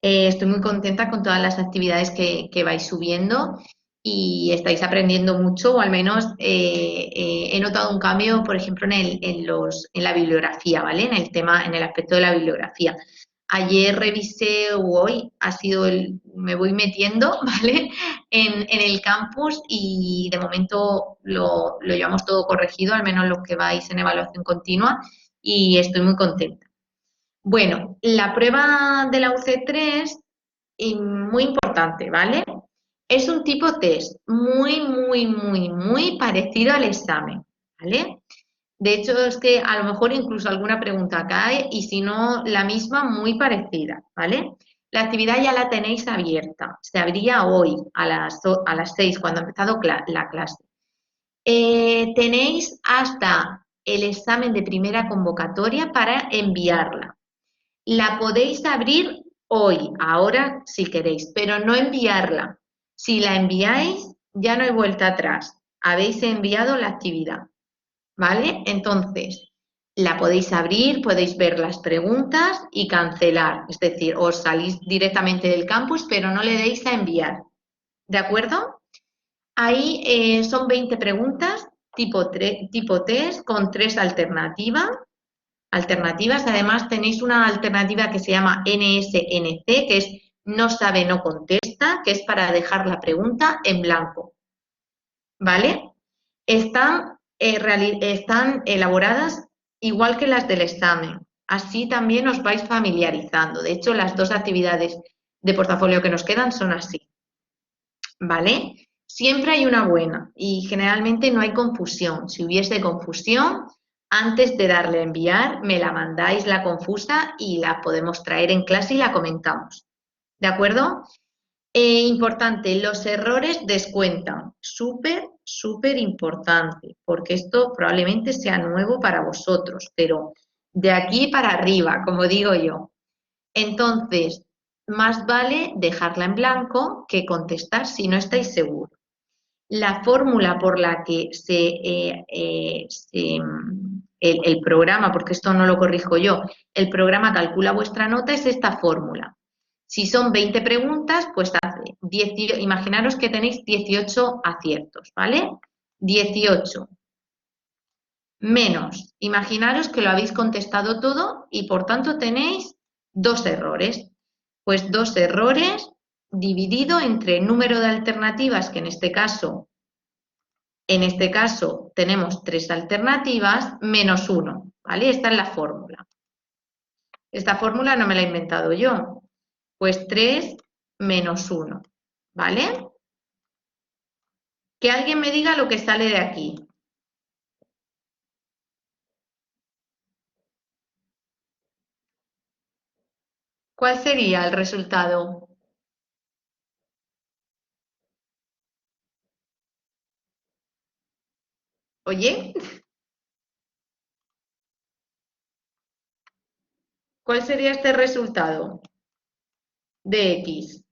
estoy muy contenta con todas las actividades que vais subiendo y estáis aprendiendo mucho, o al menos he notado un cambio, por ejemplo, en la bibliografía, ¿vale? En el aspecto de la bibliografía. Ayer revisé, o hoy me voy metiendo, ¿vale? En el campus y de momento lo llevamos todo corregido, al menos los que vais en evaluación continua, y estoy muy contenta. Bueno, la prueba de la UC3, muy importante, ¿vale? Es un tipo test muy parecido al examen, ¿vale? De hecho, es que a lo mejor incluso alguna pregunta cae y si no, la misma muy parecida, ¿vale? La actividad ya la tenéis abierta, se abría hoy a las 6 cuando ha empezado la clase. Tenéis hasta el examen de primera convocatoria para enviarla. La podéis abrir hoy, ahora si queréis, pero no enviarla. Si la enviáis, ya no hay vuelta atrás. Habéis enviado la actividad, ¿vale? Entonces, la podéis abrir, podéis ver las preguntas y cancelar. Es decir, os salís directamente del campus, pero no le deis a enviar. ¿De acuerdo? Ahí son 20 preguntas tipo test con 3 alternativas. Además tenéis una alternativa que se llama NSNC, que es no sabe, no contesta, que es para dejar la pregunta en blanco, ¿vale? Están elaboradas igual que las del examen, así también os vais familiarizando. De hecho, las 2 actividades de portafolio que nos quedan son así, ¿vale? Siempre hay una buena y generalmente no hay confusión. Si hubiese confusión, antes de darle a enviar, me la mandáis la confusa y la podemos traer en clase y la comentamos, ¿De acuerdo? Importante, los errores descuentan. Súper, súper importante, porque esto probablemente sea nuevo para vosotros, pero de aquí para arriba, como digo yo. Entonces, más vale dejarla en blanco que contestar si no estáis seguros. La fórmula por la que el programa, porque esto no lo corrijo yo, el programa calcula vuestra nota es esta fórmula. Si son 20 preguntas, pues hace 18, imaginaros que tenéis 18 aciertos, ¿vale? 18 menos, imaginaros que lo habéis contestado todo y por tanto tenéis 2 errores. Pues 2 errores dividido entre número de alternativas, que en este caso tenemos 3 alternativas, menos 1, ¿vale? Esta es la fórmula. Esta fórmula no me la he inventado yo. Pues 3 menos 1, ¿vale? Que alguien me diga lo que sale de aquí. ¿Cuál sería el resultado? ¿Oye? ¿Cuál sería este resultado de X?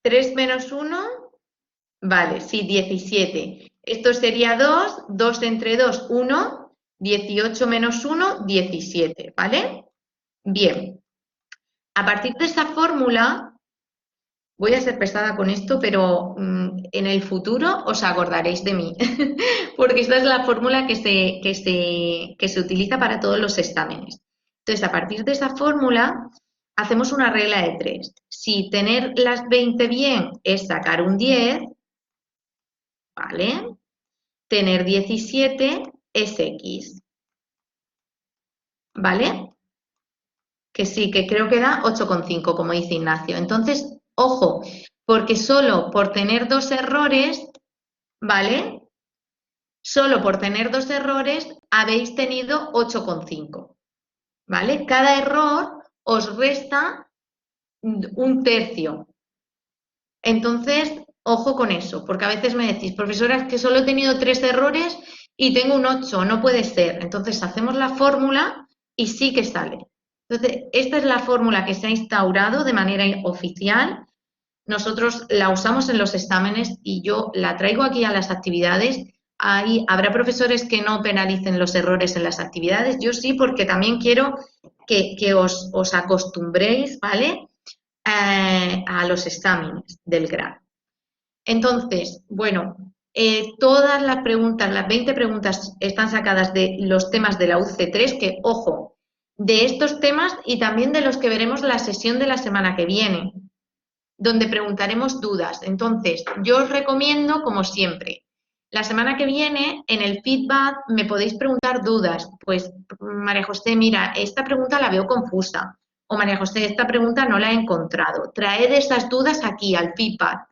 ¿3 menos 1? Vale, sí, 17. Esto sería 2, 2 entre 2, 1, 18 menos 1, 17, ¿vale? Bien. A partir de esa fórmula, voy a ser pesada con esto, pero en el futuro os acordaréis de mí, porque esta es la fórmula que se utiliza para todos los exámenes. Entonces, a partir de esa fórmula, hacemos una regla de 3. Si tener las 20 bien es sacar un 10, ¿vale? Tener 17 es X, ¿vale? Que sí, que creo que da 8,5, como dice Ignacio. Entonces, ojo, porque solo por tener 2 errores, ¿vale? Solo por tener 2 errores habéis tenido 8,5, ¿vale? Cada error os resta un tercio. Entonces, ojo con eso, porque a veces me decís, profesora, es que solo he tenido 3 errores y tengo un 8, no puede ser. Entonces, hacemos la fórmula y sí que sale. Entonces, esta es la fórmula que se ha instaurado de manera oficial. Nosotros la usamos en los exámenes y yo la traigo aquí a las actividades. Habrá profesores que no penalicen los errores en las actividades. Yo sí, porque también quiero que os acostumbréis, ¿vale? A los exámenes del grado. Entonces, bueno, todas las preguntas, las 20 preguntas están sacadas de los temas de la UC3, que, ojo, de estos temas y también de los que veremos la sesión de la semana que viene, donde preguntaremos dudas. Entonces, yo os recomiendo, como siempre, la semana que viene, en el feedback, me podéis preguntar dudas. Pues, María José, mira, esta pregunta la veo confusa. O María José, esta pregunta no la he encontrado. Traed esas dudas aquí, al feedback.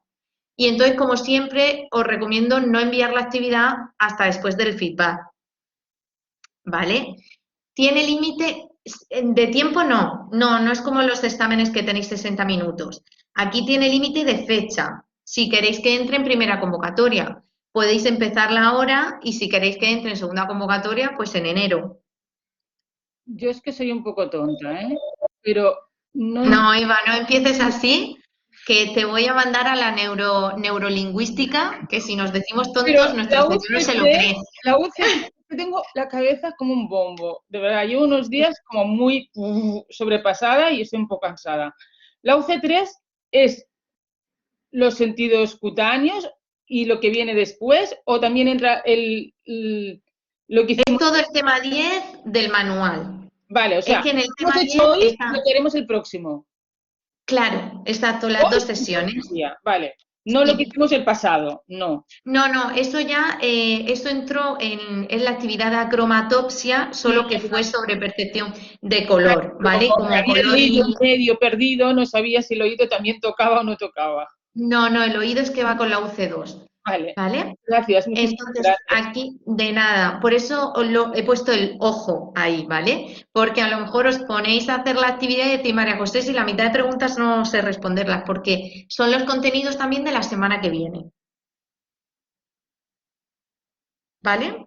Y entonces, como siempre, os recomiendo no enviar la actividad hasta después del feedback. ¿Vale? ¿Tiene límite de tiempo? No. No es como los exámenes que tenéis 60 minutos. Aquí tiene límite de fecha. Si queréis que entre en primera convocatoria, podéis empezarla ahora y si queréis que entre en segunda convocatoria, pues en enero.
Yo es que soy un poco tonta, ¿eh? Pero no...
No, Eva, no empieces así, que te voy a mandar a la neurolingüística, que si nos decimos tontos, nuestro cerebro se lo cree.
La UC3, tengo la cabeza como un bombo. De verdad, llevo unos días como muy sobrepasada y estoy un poco cansada. La UC3 es los sentidos cutáneos y lo que viene después, o también entra lo que hicimos...
Es todo el tema 10 del manual.
Vale, o sea,
es que en el tema 10
hoy lo queremos el próximo.
Claro, exacto, las 2 sesiones.
Vale, no lo que hicimos el pasado, no.
No, eso ya, eso entró en la actividad de acromatopsia, solo que fue sobre percepción de color, ¿vale?
Como había el oído medio perdido, no sabía si el oído también tocaba o no tocaba.
No, el oído es que va con la UC2.
Vale,
¿vale?
gracias, muchísimas
Entonces,
gracias.
aquí de nada, por eso he puesto el ojo ahí, ¿vale? Porque a lo mejor os ponéis a hacer la actividad y decís, María José, si la mitad de preguntas no sé responderlas, porque son los contenidos también de la semana que viene, ¿vale?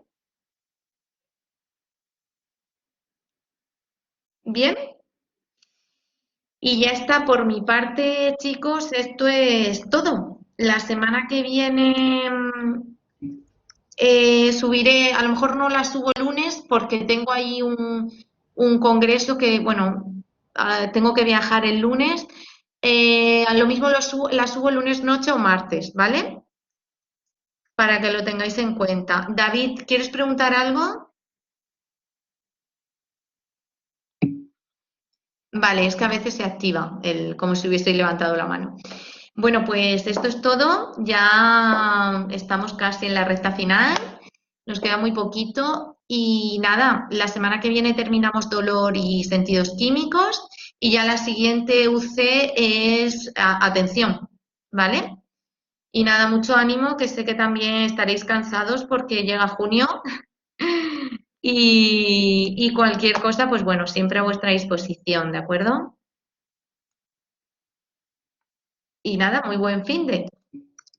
Bien, y ya está por mi parte, chicos, esto es todo. La semana que viene subiré, a lo mejor no la subo el lunes porque tengo ahí un congreso que, bueno, tengo que viajar el lunes. A lo mismo la subo el lunes noche o martes, ¿vale? Para que lo tengáis en cuenta. David, ¿quieres preguntar algo? Vale, es que a veces se activa como si hubieseis levantado la mano. Bueno, pues esto es todo. Ya estamos casi en la recta final. Nos queda muy poquito. Y nada, la semana que viene terminamos dolor y sentidos químicos. Y ya la siguiente UC es atención, ¿vale? Y nada, mucho ánimo, que sé que también estaréis cansados porque llega junio. Y cualquier cosa, pues bueno, siempre a vuestra disposición, ¿de acuerdo? Y nada, muy buen fin de.